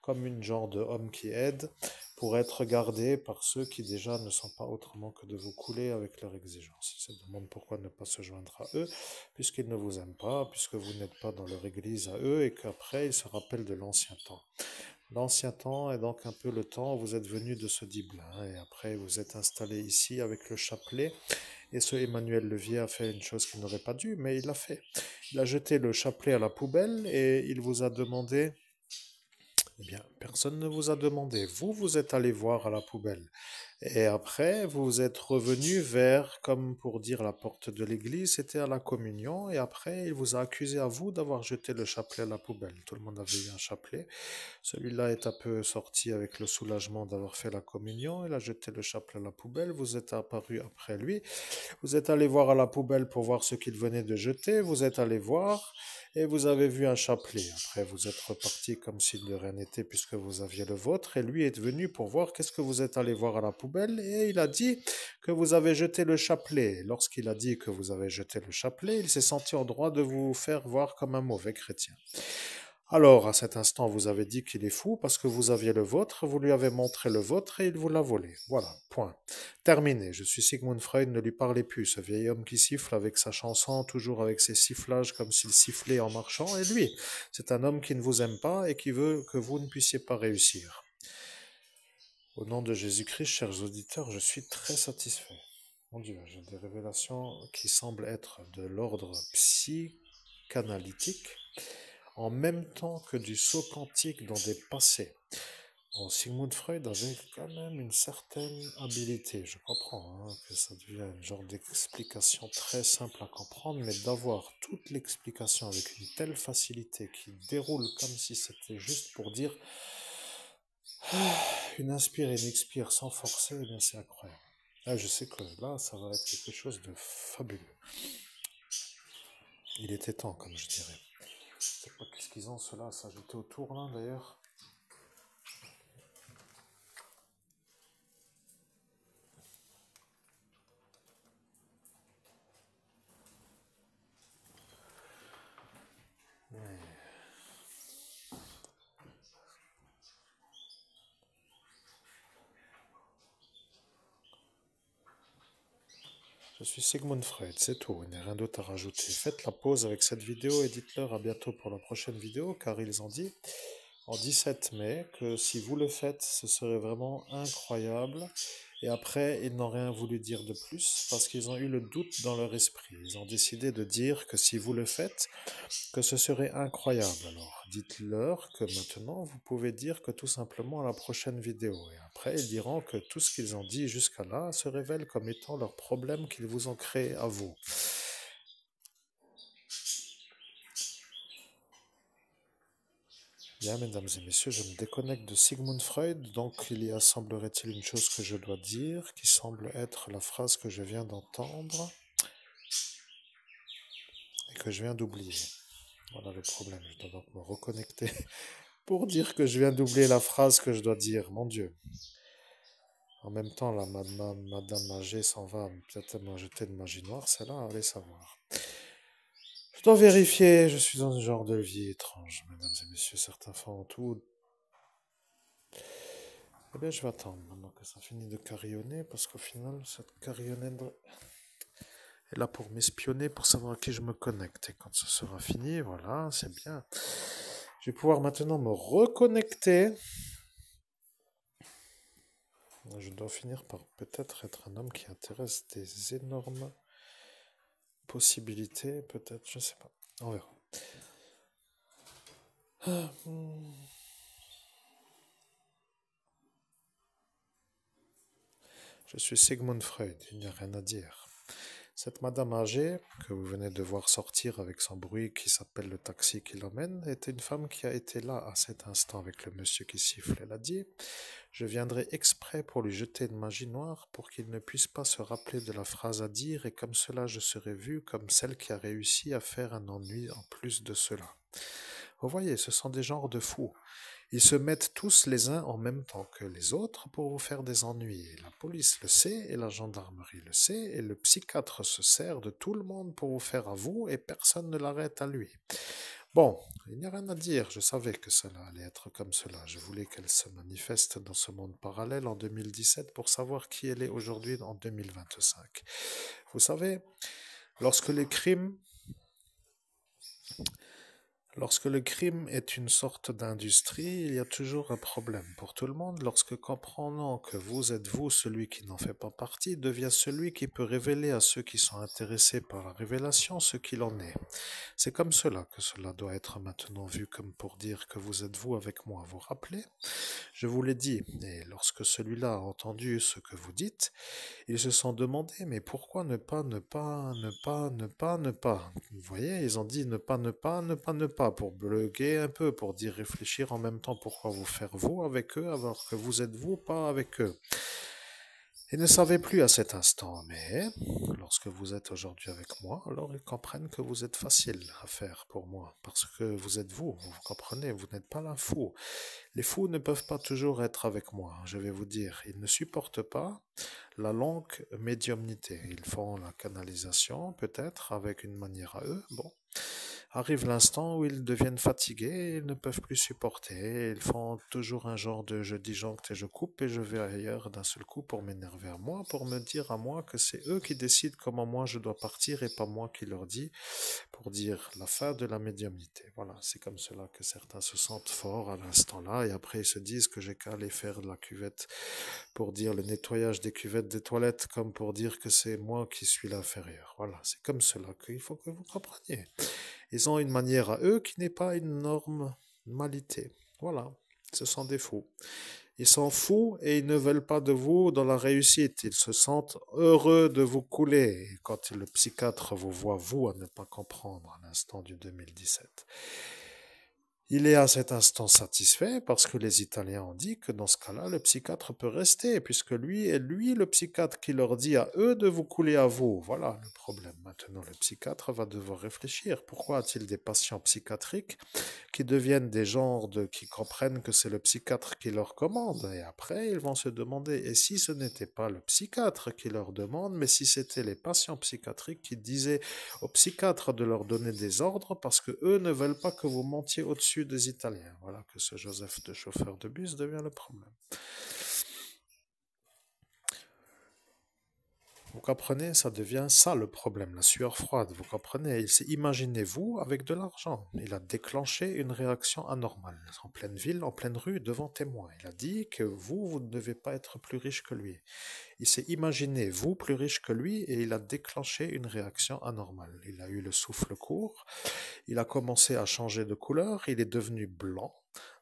comme une genre de homme qui aide pour être gardé par ceux qui déjà ne sont pas autrement que de vous couler avec leurs exigences. Il se demande pourquoi ne pas se joindre à eux, puisqu'ils ne vous aiment pas, puisque vous n'êtes pas dans leur église à eux, et qu'après ils se rappellent de l'ancien temps. L'ancien temps est donc un peu le temps où vous êtes venu de ce Diblin, et après vous êtes installé ici avec le chapelet, et ce Emmanuel Levier a fait une chose qu'il n'aurait pas dû, mais il l'a fait. Il a jeté le chapelet à la poubelle, et il vous a demandé eh bien, personne ne vous a demandé. Vous, vous êtes allé voir à la poubelle. Et après, vous êtes revenu vers, comme pour dire la porte de l'église, c'était à la communion. Et après, il vous a accusé à vous d'avoir jeté le chapelet à la poubelle. Tout le monde avait eu un chapelet. Celui-là est un peu sorti avec le soulagement d'avoir fait la communion. Il a jeté le chapelet à la poubelle. Vous êtes apparu après lui. Vous êtes allé voir à la poubelle pour voir ce qu'il venait de jeter. Vous êtes allé voir et vous avez vu un chapelet. Après, vous êtes reparti comme s'il de rien n'était puisque vous aviez le vôtre. Et lui est venu pour voir qu'est-ce que vous êtes allé voir à la poubelle. Et il a dit que vous avez jeté le chapelet. Lorsqu'il a dit que vous avez jeté le chapelet, il s'est senti en droit de vous faire voir comme un mauvais chrétien. Alors, à cet instant, vous avez dit qu'il est fou parce que vous aviez le vôtre, vous lui avez montré le vôtre et il vous l'a volé. Voilà, point. Terminé. Je suis Sigmund Freud, ne lui parlez plus. Ce vieil homme qui siffle avec sa chanson, toujours avec ses sifflages comme s'il sifflait en marchant, et lui, c'est un homme qui ne vous aime pas et qui veut que vous ne puissiez pas réussir. Au nom de Jésus-Christ, chers auditeurs, je suis très satisfait. Mon Dieu, j'ai des révélations qui semblent être de l'ordre psychanalytique en même temps que du saut quantique dans des passés. Bon, Sigmund Freud avait quand même une certaine habilité. Je comprends hein, que ça devient un genre d'explication très simple à comprendre, mais d'avoir toute l'explication avec une telle facilité qui déroule comme si c'était juste pour dire une inspire et une expire sans forcer, eh bien c'est incroyable. Là, je sais que là, ça va être quelque chose de fabuleux. Il était temps, comme je dirais. Je sais pas qu'est-ce qu'ils ont cela à s'ajouter autour là d'ailleurs. Je suis Sigmund Freud, c'est tout, il n'y a rien d'autre à rajouter. Faites la pause avec cette vidéo et dites-leur à bientôt pour la prochaine vidéo, car ils ont dit en 17 mai que si vous le faites, ce serait vraiment incroyable. Et après, ils n'ont rien voulu dire de plus parce qu'ils ont eu le doute dans leur esprit. Ils ont décidé de dire que si vous le faites, que ce serait incroyable. Alors, dites-leur que maintenant, vous pouvez dire que tout simplement à la prochaine vidéo. Et après, ils diront que tout ce qu'ils ont dit jusqu'à là se révèle comme étant leur problème qu'ils vous ont créé à vous. Bien, mesdames et messieurs, je me déconnecte de Sigmund Freud, donc il y a, semblerait-il, une chose que je dois dire, qui semble être la phrase que je viens d'entendre et que je viens d'oublier. Voilà le problème, je dois donc me reconnecter pour dire que je viens d'oublier la phrase que je dois dire, mon Dieu. En même temps, la madame âgée s'en va peut-être me jeter de magie noire, c'est là, allez savoir. Je dois vérifier, je suis dans un genre de vie étrange, mesdames et messieurs, certains font tout. Eh bien, je vais attendre maintenant que ça finisse de carillonner, parce qu'au final, cette carillonnette est là pour m'espionner, pour savoir à qui je me connecte. Et quand ce sera fini, voilà, c'est bien. Je vais pouvoir maintenant me reconnecter. Je dois finir par peut-être être un homme qui intéresse des énormes possibilités, peut-être, je sais pas. On verra. Je suis Sigmund Freud, il n'y a rien à dire. Cette madame âgée, que vous venez de voir sortir avec son bruit qui s'appelle le taxi qui l'emmène, était une femme qui a été là à cet instant avec le monsieur qui siffle. Elle a dit « Je viendrai exprès pour lui jeter une magie noire pour qu'il ne puisse pas se rappeler de la phrase à dire et comme cela je serai vue comme celle qui a réussi à faire un ennui en plus de cela. » Vous voyez, ce sont des genres de fous. Ils se mettent tous les uns en même temps que les autres pour vous faire des ennuis. Et la police le sait, et la gendarmerie le sait, et le psychiatre se sert de tout le monde pour vous faire à vous, et personne ne l'arrête à lui. Bon, il n'y a rien à dire, je savais que cela allait être comme cela. Je voulais qu'elle se manifeste dans ce monde parallèle en 2017 pour savoir qui elle est aujourd'hui en 2025. Vous savez, lorsque les crimes Lorsque le crime est une sorte d'industrie, il y a toujours un problème pour tout le monde lorsque comprenant que vous êtes vous celui qui n'en fait pas partie devient celui qui peut révéler à ceux qui sont intéressés par la révélation ce qu'il en est. C'est comme cela que cela doit être maintenant vu comme pour dire que vous êtes vous avec moi, vous rappelez? Je vous l'ai dit, et lorsque celui-là a entendu ce que vous dites, ils se sont demandé, mais pourquoi ne pas, ne pas, ne pas, ne pas, ne pas? Vous voyez, ils ont dit ne pas, ne pas, ne pas, ne pas, pour bloquer un peu, pour dire réfléchir en même temps pourquoi vous faire vous avec eux alors que vous êtes vous pas avec eux. Ils ne savaient plus à cet instant, mais lorsque vous êtes aujourd'hui avec moi, alors ils comprennent que vous êtes facile à faire pour moi, parce que vous êtes vous, vous comprenez, vous n'êtes pas là fou. Les fous ne peuvent pas toujours être avec moi, je vais vous dire. Ils ne supportent pas la longue médiumnité. Ils font la canalisation, peut-être, avec une manière à eux. Bon. Arrive l'instant où ils deviennent fatigués, ils ne peuvent plus supporter. Ils font toujours un genre de je disjoncte et je coupe et je vais ailleurs d'un seul coup pour m'énerver à moi, pour me dire à moi que c'est eux qui décident comment moi je dois partir et pas moi qui leur dis, pour dire la fin de la médiumnité. Voilà, c'est comme cela que certains se sentent forts à l'instant là et après ils se disent que j'ai qu'à aller faire de la cuvette pour dire le nettoyage des cuvettes des toilettes comme pour dire que c'est moi qui suis l'inférieur. Voilà, c'est comme cela qu'il faut que vous compreniez. Ils ont une manière à eux qui n'est pas une normalité. Voilà. Ce sont des fous. Ils s'en foutent et ils ne veulent pas de vous dans la réussite. Ils se sentent heureux de vous couler. Et quand le psychiatre vous voit, vous, à ne pas comprendre à l'instant du 2017, il est à cet instant satisfait parce que les Italiens ont dit que dans ce cas-là, le psychiatre peut rester, puisque lui est lui le psychiatre qui leur dit à eux de vous couler à vous. Voilà le problème. Maintenant, le psychiatre va devoir réfléchir. Pourquoi a-t-il des patients psychiatriques qui deviennent des genres qui comprennent que c'est le psychiatre qui leur commande? Et après, ils vont se demander, et si ce n'était pas le psychiatre qui leur demande, mais si c'était les patients psychiatriques qui disaient au psychiatre de leur donner des ordres parce que eux ne veulent pas que vous montiez au-dessus des Italiens. Voilà que ce Joseph de chauffeur de bus devient le problème. Vous comprenez, ça devient ça le problème, la sueur froide. Vous comprenez, il s'est imaginé vous avec de l'argent. Il a déclenché une réaction anormale en pleine ville, en pleine rue, devant témoins. Il a dit que vous ne devez pas être plus riche que lui. Il s'est imaginé vous plus riche que lui et il a déclenché une réaction anormale. Il a eu le souffle court, il a commencé à changer de couleur, il est devenu blanc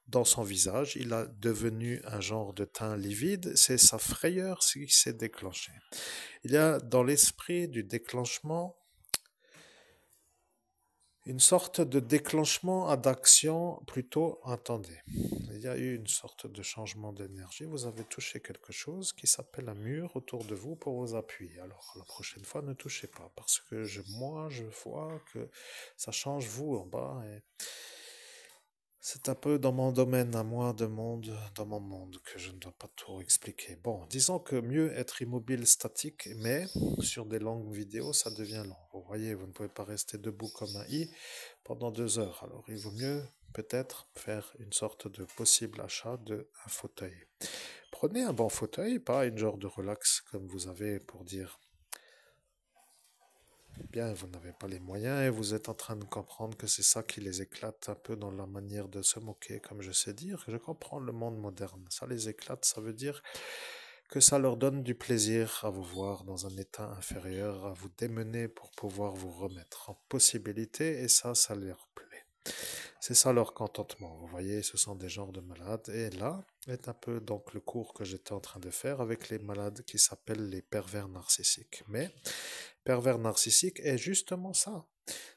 dans son visage, il a devenu un genre de teint livide, c'est sa frayeur qui s'est déclenchée. Il y a dans l'esprit du déclenchement une sorte de déclenchement à d'action plutôt attendez. Il y a eu une sorte de changement d'énergie. Vous avez touché quelque chose qui s'appelle un mur autour de vous pour vous appuyer. Alors la prochaine fois, ne touchez pas parce que moi, je vois que ça change vous en bas. Et c'est un peu dans mon domaine à moi de monde, dans mon monde, que je ne dois pas tout expliquer. Bon, disons que mieux être immobile, statique, mais sur des longues vidéos, ça devient long. Vous voyez, vous ne pouvez pas rester debout comme un i pendant 2 heures. Alors, il vaut mieux peut-être faire une sorte de possible achat d'un fauteuil. Prenez un bon fauteuil, pas une genre de relax comme vous avez pour dire bien, vous n'avez pas les moyens et vous êtes en train de comprendre que c'est ça qui les éclate un peu dans la manière de se moquer, comme je sais dire. Je comprends le monde moderne. Ça les éclate, ça veut dire que ça leur donne du plaisir à vous voir dans un état inférieur, à vous démener pour pouvoir vous remettre en possibilité et ça leur plaît. C'est ça leur contentement. Vous voyez, ce sont des genres de malades. Et là est un peu donc le cours que j'étais en train de faire avec les malades qui s'appellent les pervers narcissiques. Mais pervers narcissique est justement ça.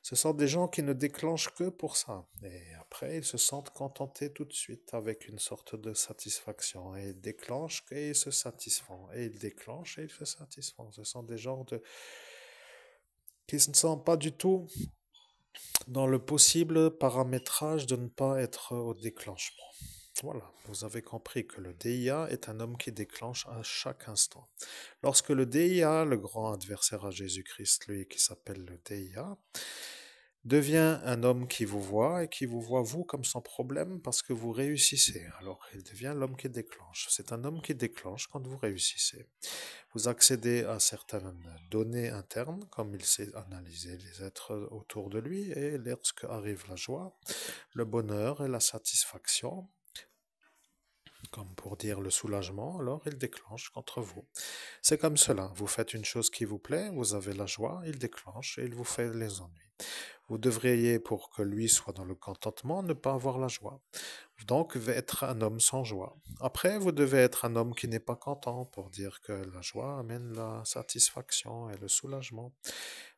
Ce sont des gens qui ne déclenchent que pour ça. Et après, ils se sentent contentés tout de suite avec une sorte de satisfaction. Et ils déclenchent et ils se satisfont. Et ils déclenchent et ils se satisfont. Ce sont des gens qui ne sont pas du tout dans le possible paramétrage de ne pas être au déclenchement. Voilà, vous avez compris que le DIA est un homme qui déclenche à chaque instant. Lorsque le DIA, le grand adversaire à Jésus-Christ, lui qui s'appelle le DIA, devient un homme qui vous voit et qui vous voit vous comme son problème parce que vous réussissez. Alors il devient l'homme qui déclenche. C'est un homme qui déclenche quand vous réussissez. Vous accédez à certaines données internes, comme il sait analyser les êtres autour de lui, et lorsque arrive la joie, le bonheur et la satisfaction, comme pour dire le soulagement, alors il déclenche contre vous. C'est comme cela, vous faites une chose qui vous plaît, vous avez la joie, il déclenche et il vous fait les ennuis. Vous devriez, pour que lui soit dans le contentement, ne pas avoir la joie. Donc, être un homme sans joie. Après, vous devez être un homme qui n'est pas content pour dire que la joie amène la satisfaction et le soulagement.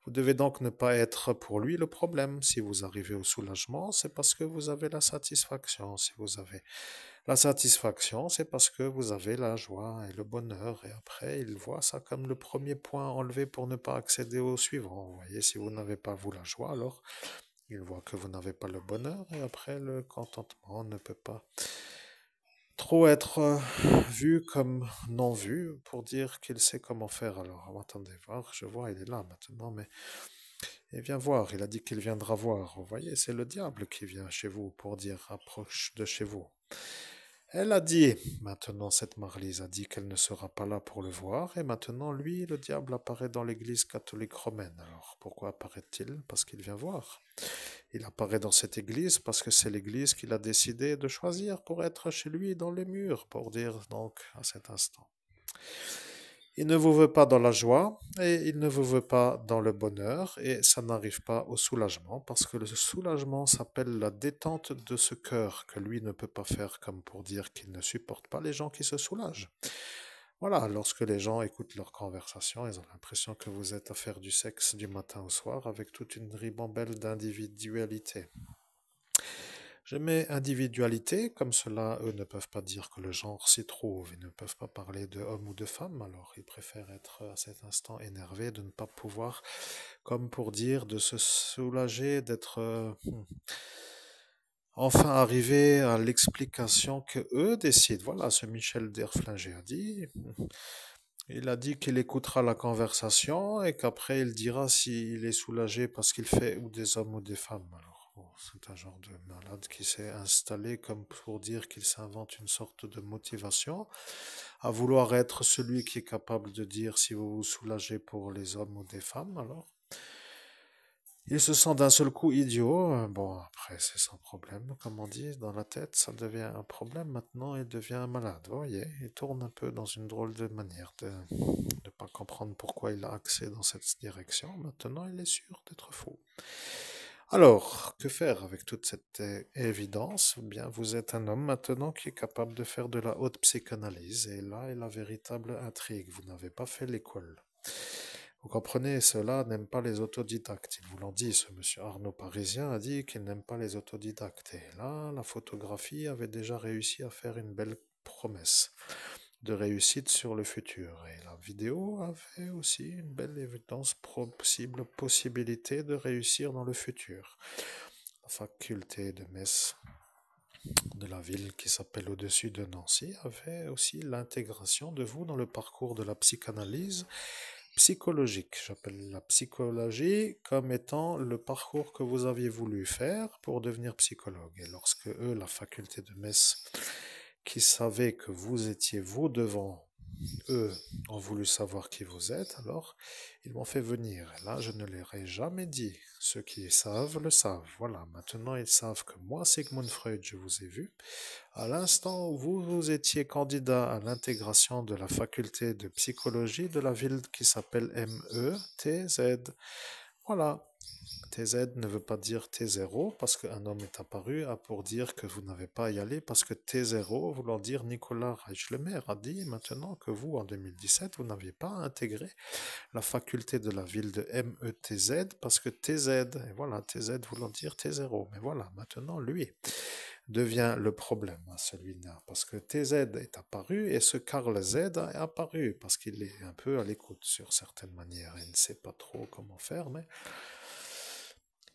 Vous devez donc ne pas être pour lui le problème. Si vous arrivez au soulagement, c'est parce que vous avez la satisfaction. Si vous avez la satisfaction, c'est parce que vous avez la joie et le bonheur. Et après, il voit ça comme le premier point enlevé pour ne pas accéder au suivant. Vous voyez, si vous n'avez pas vous la joie, alors il voit que vous n'avez pas le bonheur. Et après, le contentement ne peut pas trop être vu comme non vu pour dire qu'il sait comment faire. Alors, attendez, voir, je vois, il est là maintenant, mais il vient voir. Il a dit qu'il viendra voir. Vous voyez, c'est le diable qui vient chez vous pour dire approche de chez vous. Elle a dit, maintenant cette Marlise a dit qu'elle ne sera pas là pour le voir, et maintenant lui, le diable apparaît dans l'église catholique romaine. Alors pourquoi apparaît-il? Parce qu'il vient voir. Il apparaît dans cette église parce que c'est l'église qu'il a décidé de choisir pour être chez lui dans les murs, pour dire donc à cet instant. Il ne vous veut pas dans la joie et il ne vous veut pas dans le bonheur et ça n'arrive pas au soulagement parce que le soulagement s'appelle la détente de ce cœur que lui ne peut pas faire comme pour dire qu'il ne supporte pas les gens qui se soulagent. Voilà, lorsque les gens écoutent leur conversation, ils ont l'impression que vous êtes à faire du sexe du matin au soir avec toute une ribambelle d'individualité. Je mets individualité, comme cela, eux ne peuvent pas dire que le genre s'y trouve, ils ne peuvent pas parler de homme ou de femme, alors ils préfèrent être à cet instant énervés de ne pas pouvoir, comme pour dire, de se soulager, d'être enfin arriver à l'explication que eux décident. Voilà, ce Michel Derflinger a dit. Il a dit qu'il écoutera la conversation et qu'après il dira s'il est soulagé parce qu'il fait ou des hommes ou des femmes. Alors, bon, c'est un genre de malade qui s'est installé comme pour dire qu'il s'invente une sorte de motivation à vouloir être celui qui est capable de dire si vous vous soulagez pour les hommes ou des femmes. Alors, il se sent d'un seul coup idiot. Bon, après, c'est sans problème, comme on dit, dans la tête, ça devient un problème. Maintenant, il devient malade. Vous voyez, il tourne un peu dans une drôle de manière de ne pas comprendre pourquoi il a accès dans cette direction. Maintenant, il est sûr d'être faux. Alors, que faire avec toute cette évidence? Eh bien, vous êtes un homme maintenant qui est capable de faire de la haute psychanalyse. Et là est la véritable intrigue. Vous n'avez pas fait l'école. Vous comprenez, ceux-là n'aiment pas les autodidactes. Ils vous l'ont dit, ce monsieur Arnaud Parisien a dit qu'il n'aime pas les autodidactes. Et là, la photographie avait déjà réussi à faire une belle promesse de réussite sur le futur. Et la vidéo avait aussi une belle évidence possibilité de réussir dans le futur. La faculté de Metz de la ville qui s'appelle Au-dessus de Nancy avait aussi l'intégration de vous dans le parcours de la psychanalyse psychologique. J'appelle la psychologie comme étant le parcours que vous aviez voulu faire pour devenir psychologue. Et lorsque eux, la faculté de Metz, qui savaient que vous étiez vous devant eux, ont voulu savoir qui vous êtes, alors ils m'ont fait venir. Et là, je ne leur ai jamais dit. Ceux qui savent le savent. Voilà, maintenant ils savent que moi, Sigmund Freud, je vous ai vu. À l'instant où vous étiez candidat à l'intégration de la faculté de psychologie de la ville qui s'appelle METZ. Voilà. TZ ne veut pas dire T0 parce qu'un homme est apparu a pour dire que vous n'avez pas à y aller parce que T0 voulant dire Nicolas Reichlemer a dit maintenant que vous, en 2017, vous n'aviez pas intégré la faculté de la ville de METZ parce que TZ, et voilà, TZ voulant dire T0. Mais voilà, maintenant, lui devient le problème à celui-là, parce que TZ est apparu et ce Carl Z est apparu, parce qu'il est un peu à l'écoute sur certaines manières, il ne sait pas trop comment faire, mais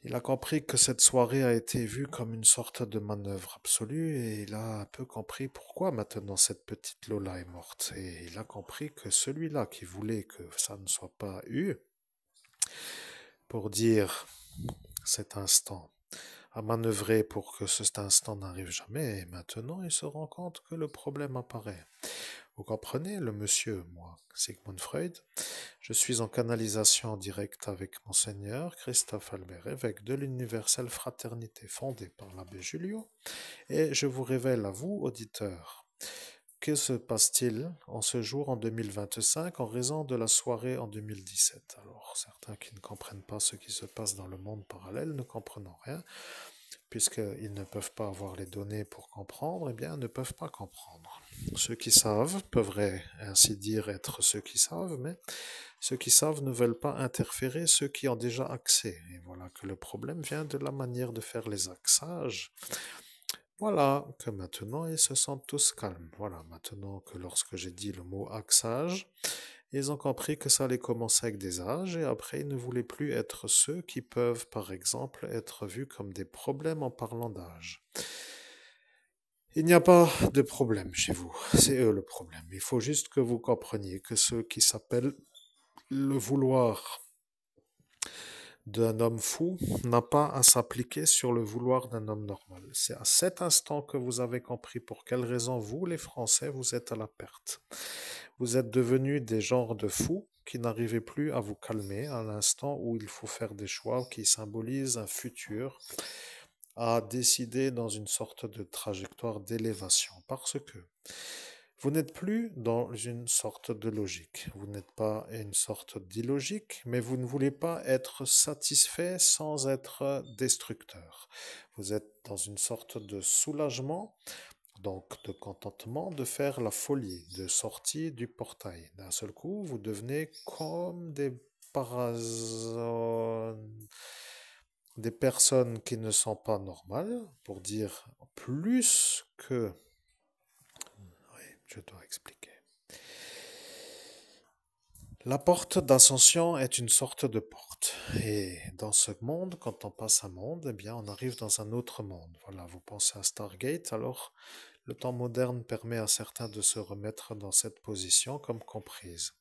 il a compris que cette soirée a été vue comme une sorte de manœuvre absolue et il a un peu compris pourquoi maintenant cette petite Lola est morte. Et il a compris que celui-là qui voulait que ça ne soit pas eu, pour dire cet instant, a manœuvré pour que cet instant n'arrive jamais, et maintenant il se rend compte que le problème apparaît. Vous comprenez, le monsieur, moi, Sigmund Freud, je suis en canalisation directe avec Monseigneur Christophe Albert, évêque de l'Universelle Fraternité fondée par l'abbé Julio, et je vous révèle à vous, auditeurs, que se passe-t-il en ce jour en 2025 en raison de la soirée en 2017? Alors, certains qui ne comprennent pas ce qui se passe dans le monde parallèle ne comprennent rien, puisqu'ils ne peuvent pas avoir les données pour comprendre, eh bien, ne peuvent pas comprendre. Ceux qui savent peuvent ainsi dire être ceux qui savent, mais ceux qui savent ne veulent pas interférer ceux qui ont déjà accès. Et voilà que le problème vient de la manière de faire les axages. Voilà que maintenant ils se sentent tous calmes. Voilà, maintenant que lorsque j'ai dit le mot axage, ils ont compris que ça allait commencer avec des âges et après ils ne voulaient plus être ceux qui peuvent par exemple être vus comme des problèmes en parlant d'âge. Il n'y a pas de problème chez vous, c'est eux le problème. Il faut juste que vous compreniez que ce qui s'appelle le vouloir d'un homme fou n'a pas à s'appliquer sur le vouloir d'un homme normal. C'est à cet instant que vous avez compris pour quelle raison vous, les Français, vous êtes à la perte. Vous êtes devenus des genres de fous qui n'arrivez plus à vous calmer à l'instant où il faut faire des choix qui symbolisent un futur à décider dans une sorte de trajectoire d'élévation. Parce que Vous n'êtes plus dans une sorte de logique. Vous n'êtes pas une sorte d'illogique, mais vous ne voulez pas être satisfait sans être destructeur. Vous êtes dans une sorte de soulagement, donc de contentement, de faire la folie, de sortie du portail. D'un seul coup, vous devenez comme des personnes qui ne sont pas normales, pour dire plus que... Oui, je dois expliquer. La porte d'ascension est une sorte de porte. Et dans ce monde, quand on passe un monde, eh bien, on arrive dans un autre monde. Voilà, vous pensez à Stargate, alors le temps moderne permet à certains de se remettre dans cette position comme comprise.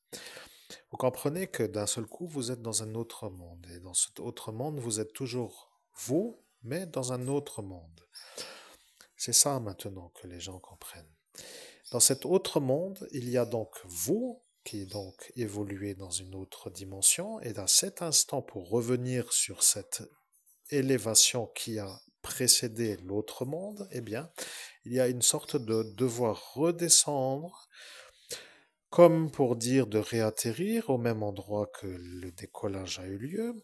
Vous comprenez que d'un seul coup, vous êtes dans un autre monde. Et dans cet autre monde, vous êtes toujours vous, mais dans un autre monde. C'est ça maintenant que les gens comprennent. Dans cet autre monde, il y a donc vous qui donc évoluez dans une autre dimension. Et à cet instant, pour revenir sur cette élévation qui a précédé l'autre monde, eh bien, il y a une sorte de devoir redescendre, comme pour dire de réatterrir au même endroit que le décollage a eu lieu,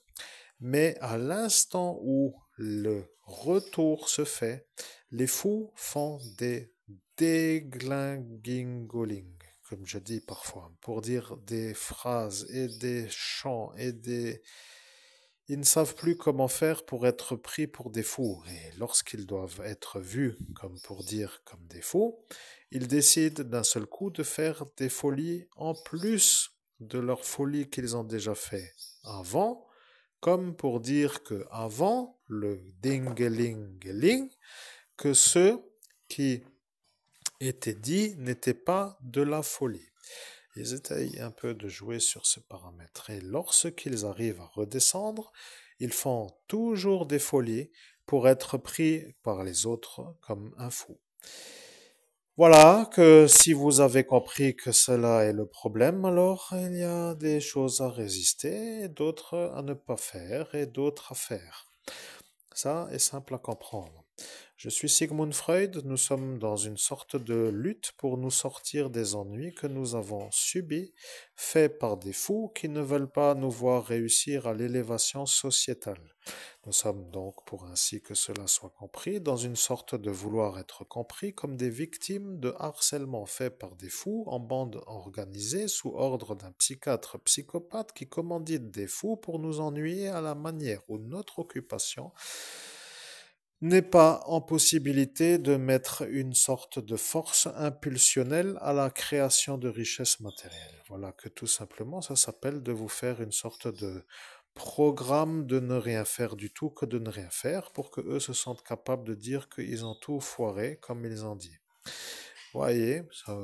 mais à l'instant où le retour se fait, les fous font des déglinguingoling, comme je dis parfois, pour dire des phrases et des chants et des... Ils ne savent plus comment faire pour être pris pour des fous. Et lorsqu'ils doivent être vus comme pour dire comme des fous, ils décident d'un seul coup de faire des folies en plus de leurs folies qu'ils ont déjà fait avant, comme pour dire que avant le ding-a-ling-a-ling, que ce qui était dit n'était pas de la folie. Ils essayent un peu de jouer sur ce paramètre. Et lorsqu'ils arrivent à redescendre, ils font toujours des folies pour être pris par les autres comme un fou. Voilà que si vous avez compris que cela est le problème, alors il y a des choses à résister, d'autres à ne pas faire et d'autres à faire. Ça est simple à comprendre. Je suis Sigmund Freud, nous sommes dans une sorte de lutte pour nous sortir des ennuis que nous avons subis, faits par des fous qui ne veulent pas nous voir réussir à l'élévation sociétale. Nous sommes donc, pour ainsi que cela soit compris, dans une sorte de vouloir être compris comme des victimes de harcèlement fait par des fous en bande organisée sous ordre d'un psychiatre psychopathe qui commandite des fous pour nous ennuyer à la manière où notre occupation n'est pas en possibilité de mettre une sorte de force impulsionnelle à la création de richesses matérielles. Voilà que tout simplement ça s'appelle de vous faire une sorte de programme de ne rien faire du tout que de ne rien faire pour que eux se sentent capables de dire qu'ils ont tout foiré comme ils ont dit. Voyez, ça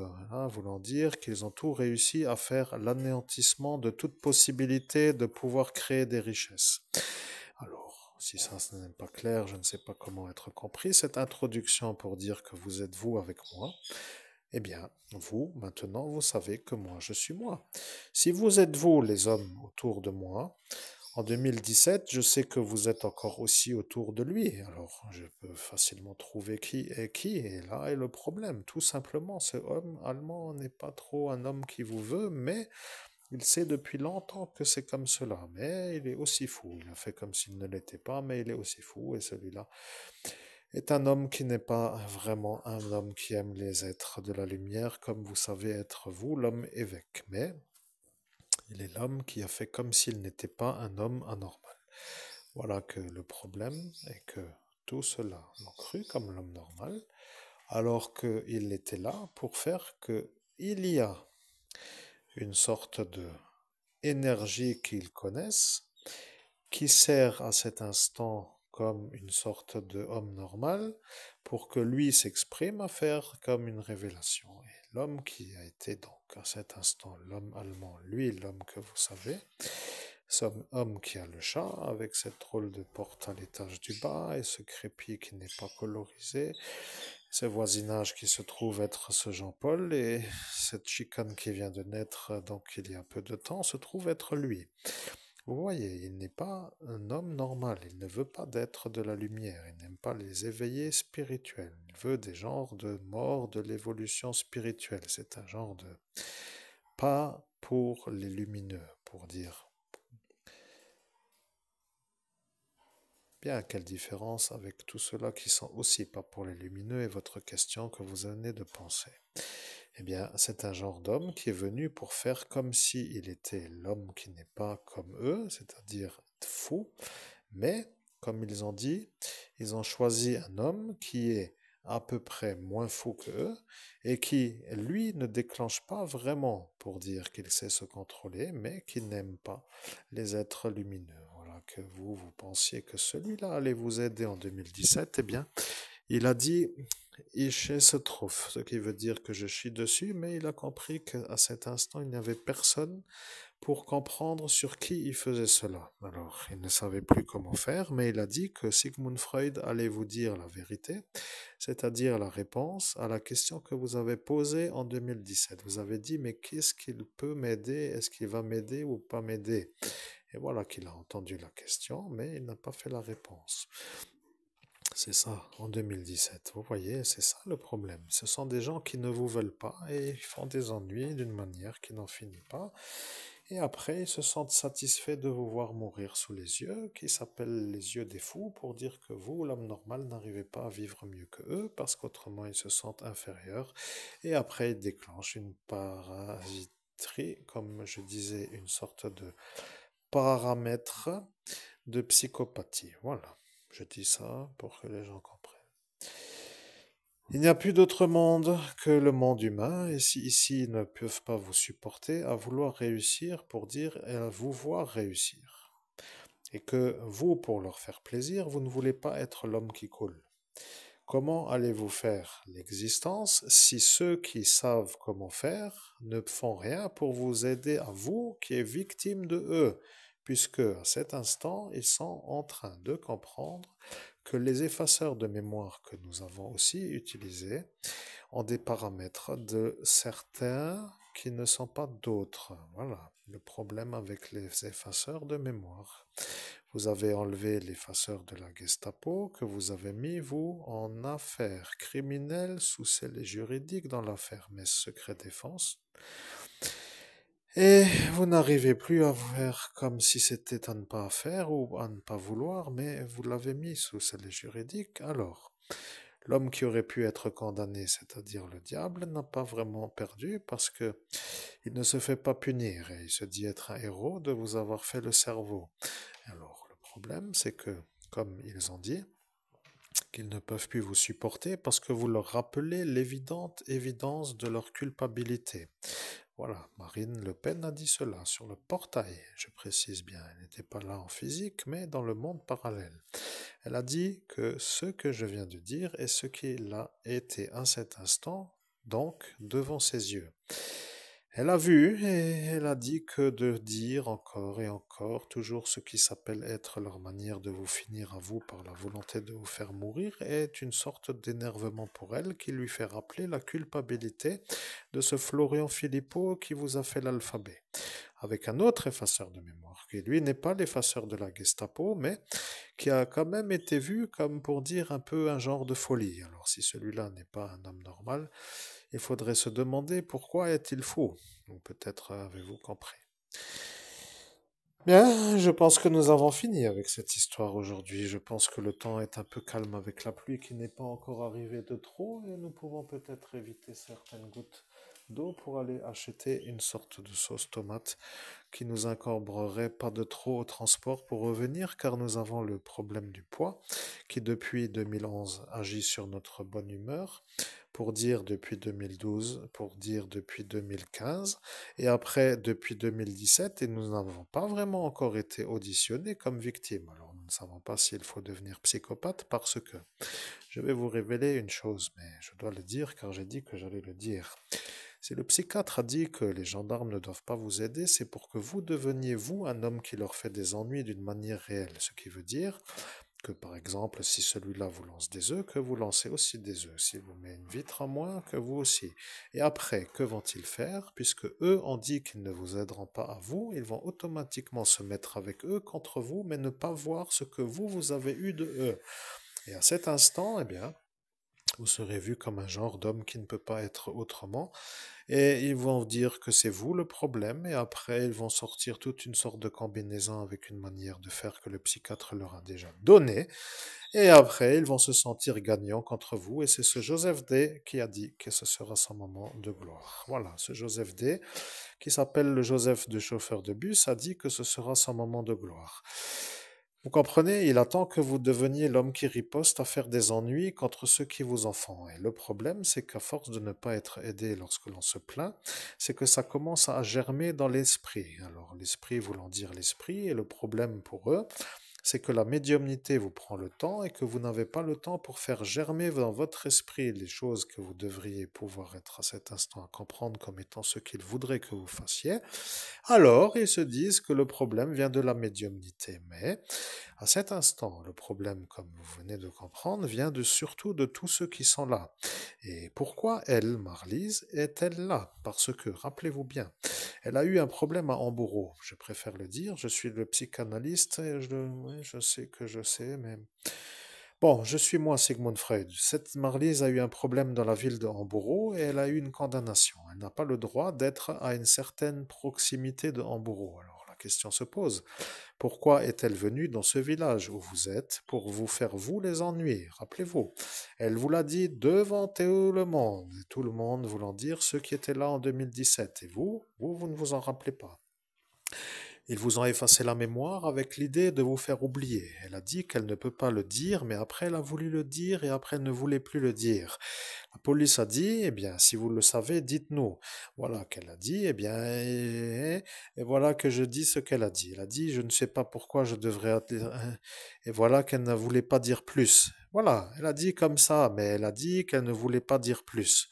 voulant dire qu'ils ont tout réussi à faire l'anéantissement de toute possibilité de pouvoir créer des richesses. Alors, si ça ce n'est pas clair, je ne sais pas comment être compris. Cette introduction pour dire que vous êtes vous avec moi, eh bien, vous, maintenant, vous savez que moi, je suis moi. Si vous êtes vous, les hommes, autour de moi, en 2017, je sais que vous êtes encore aussi autour de lui. Alors, je peux facilement trouver qui est qui. Et là est le problème. Tout simplement, ce homme allemand n'est pas trop un homme qui vous veut, mais il sait depuis longtemps que c'est comme cela. Mais il est aussi fou. Il a fait comme s'il ne l'était pas, mais il est aussi fou. Et celui-là est un homme qui n'est pas vraiment un homme qui aime les êtres de la lumière, comme vous savez être vous, l'homme évêque. Mais il est l'homme qui a fait comme s'il n'était pas un homme anormal. Voilà que le problème est que tout cela l'ont cru comme l'homme normal, alors qu'il était là pour faire que il y a une sorte de énergie qu'ils connaissent, qui sert à cet instant comme une sorte de homme normal, pour que lui s'exprime à faire comme une révélation. Et l'homme qui a été donc à cet instant l'homme allemand, lui l'homme que vous savez, ce homme qui a le chat avec cette drôle de porte à l'étage du bas et ce crépi qui n'est pas colorisé, ce voisinage qui se trouve être ce Jean-Paul et cette chicane qui vient de naître donc il y a peu de temps se trouve être lui. Vous voyez, il n'est pas un homme normal, il ne veut pas d'être de la lumière, il n'aime pas les éveillés spirituels, il veut des genres de morts de l'évolution spirituelle, c'est un genre de... pas pour les lumineux, pour dire. Bien, quelle différence avec tous ceux-là qui sont aussi pas pour les lumineux et votre question que vous venez de penser. Eh bien, c'est un genre d'homme qui est venu pour faire comme s'il était l'homme qui n'est pas comme eux, c'est-à-dire fou, mais, comme ils ont dit, ils ont choisi un homme qui est à peu près moins fou que eux et qui, lui, ne déclenche pas vraiment pour dire qu'il sait se contrôler, mais qui n'aime pas les êtres lumineux. Voilà, que vous pensiez que celui-là allait vous aider en 2017, eh bien, il a dit Ishe se trouve, ce qui veut dire que je chie dessus, mais il a compris qu'à cet instant, il n'y avait personne pour comprendre sur qui il faisait cela. Alors, il ne savait plus comment faire, mais il a dit que Sigmund Freud allait vous dire la vérité, c'est-à-dire la réponse à la question que vous avez posée en 2017. Vous avez dit, mais qu'est-ce qu'il peut m'aider? Est-ce qu'il va m'aider ou pas m'aider? Et voilà qu'il a entendu la question, mais il n'a pas fait la réponse. C'est ça, en 2017. Vous voyez, c'est ça le problème. Ce sont des gens qui ne vous veulent pas et ils font des ennuis d'une manière qui n'en finit pas. Et après, ils se sentent satisfaits de vous voir mourir sous les yeux, qui s'appellent les yeux des fous, pour dire que vous, l'homme normal, n'arrivez pas à vivre mieux que eux, parce qu'autrement ils se sentent inférieurs. Et après, ils déclenchent une parasiterie, comme je disais, une sorte de paramètre de psychopathie. Voilà. Je dis ça pour que les gens comprennent. Il n'y a plus d'autre monde que le monde humain, et si ici ils ne peuvent pas vous supporter, à vouloir réussir pour dire et à vous voir réussir. Et que vous, pour leur faire plaisir, vous ne voulez pas être l'homme qui coule. Comment allez-vous faire l'existence si ceux qui savent comment faire ne font rien pour vous aider à vous qui êtes victime de eux, puisque à cet instant, ils sont en train de comprendre que les effaceurs de mémoire que nous avons aussi utilisés ont des paramètres de certains qui ne sont pas d'autres. Voilà le problème avec les effaceurs de mémoire. Vous avez enlevé l'effaceur de la Gestapo que vous avez mis, vous, en affaire criminelle sous scellé juridique dans l'affaire Messe Secret Défense. Et vous n'arrivez plus à faire comme si c'était à ne pas faire ou à ne pas vouloir, mais vous l'avez mis sous scellé juridique. Alors, l'homme qui aurait pu être condamné, c'est-à-dire le diable, n'a pas vraiment perdu parce que il ne se fait pas punir et il se dit être un héros de vous avoir fait le cerveau. Alors, le problème, c'est que, comme ils ont dit, qu'ils ne peuvent plus vous supporter parce que vous leur rappelez l'évidente évidence de leur culpabilité. Voilà, Marine Le Pen a dit cela sur le portail, je précise bien, elle n'était pas là en physique, mais dans le monde parallèle. Elle a dit que ce que je viens de dire est ce qu'il a été à cet instant, donc devant ses yeux. Elle a vu et elle a dit que de dire encore et encore toujours ce qui s'appelle être leur manière de vous finir à vous par la volonté de vous faire mourir est une sorte d'énervement pour elle qui lui fait rappeler la culpabilité de ce Florian Philippot qui vous a fait l'alphabet. Avec un autre effaceur de mémoire, qui lui n'est pas l'effaceur de la Gestapo, mais qui a quand même été vu comme pour dire un peu un genre de folie. Alors si celui-là n'est pas un homme normal, il faudrait se demander pourquoi est-il fou. Ou peut-être avez-vous compris. Bien, je pense que nous avons fini avec cette histoire aujourd'hui. Je pense que le temps est un peu calme avec la pluie qui n'est pas encore arrivée de trop et nous pouvons peut-être éviter certaines gouttes d'eau pour aller acheter une sorte de sauce tomate qui nous incorporerait pas de trop au transport pour revenir car nous avons le problème du poids qui depuis 2011 agit sur notre bonne humeur pour dire depuis 2012, pour dire depuis 2015 et après depuis 2017 et nous n'avons pas vraiment encore été auditionnés comme victimes. Alors nous ne savons pas s'il faut devenir psychopathe parce que je vais vous révéler une chose, mais je dois le dire car j'ai dit que j'allais le dire. Si le psychiatre a dit que les gendarmes ne doivent pas vous aider, c'est pour que vous deveniez, vous, un homme qui leur fait des ennuis d'une manière réelle. Ce qui veut dire Que par exemple, si celui-là vous lance des œufs, que vous lancez aussi des œufs. S'il vous met une vitre en moins, que vous aussi. Et après, que vont-ils faire? Puisque eux ont dit qu'ils ne vous aideront pas à vous, ils vont automatiquement se mettre avec eux contre vous, mais ne pas voir ce que vous avez eu de eux. Et à cet instant, eh bien, vous serez vu comme un genre d'homme qui ne peut pas être autrement, et ils vont dire que c'est vous le problème, et après ils vont sortir toute une sorte de combinaison avec une manière de faire que le psychiatre leur a déjà donné, et après ils vont se sentir gagnants contre vous, et c'est ce Joseph D qui a dit que ce sera son moment de gloire. Voilà, ce Joseph D, qui s'appelle le Joseph de chauffeur de bus, a dit que ce sera son moment de gloire. Vous comprenez, il attend que vous deveniez l'homme qui riposte à faire des ennuis contre ceux qui vous en font. Et le problème, c'est qu'à force de ne pas être aidé lorsque l'on se plaint, c'est que ça commence à germer dans l'esprit. Alors, l'esprit voulant dire l'esprit, et le problème pour eux, c'est que la médiumnité vous prend le temps et que vous n'avez pas le temps pour faire germer dans votre esprit les choses que vous devriez pouvoir être à cet instant à comprendre comme étant ce qu'ils voudraient que vous fassiez. Alors, ils se disent que le problème vient de la médiumnité. Mais à cet instant, le problème, comme vous venez de comprendre, vient surtout de tous ceux qui sont là. Et pourquoi elle, Marlise, est-elle là? Parce que, rappelez-vous bien, elle a eu un problème à Hambourg. Je préfère le dire, je suis le psychanalyste et oui, je sais que je sais, mais... Bon, je suis moi Sigmund Freud. Cette Marlise a eu un problème dans la ville de Hambourg et elle a eu une condamnation. Elle n'a pas le droit d'être à une certaine proximité de Hambourg. Alors la question se pose. Pourquoi est-elle venue dans ce village où vous êtes pour vous faire vous les ennuyer? Rappelez-vous, elle vous l'a dit devant tout le monde voulant dire ceux qui étaient là en 2017. Et vous ne vous en rappelez pas. Ils vous ont effacé la mémoire avec l'idée de vous faire oublier. Elle a dit qu'elle ne peut pas le dire, mais après elle a voulu le dire et après elle ne voulait plus le dire. La police a dit, eh bien, si vous le savez, dites-nous. Voilà qu'elle a dit, eh bien, et voilà que je dis ce qu'elle a dit. Elle a dit, je ne sais pas pourquoi je devrais... Et voilà qu'elle ne voulait pas dire plus. Voilà, elle a dit comme ça, mais elle a dit qu'elle ne voulait pas dire plus.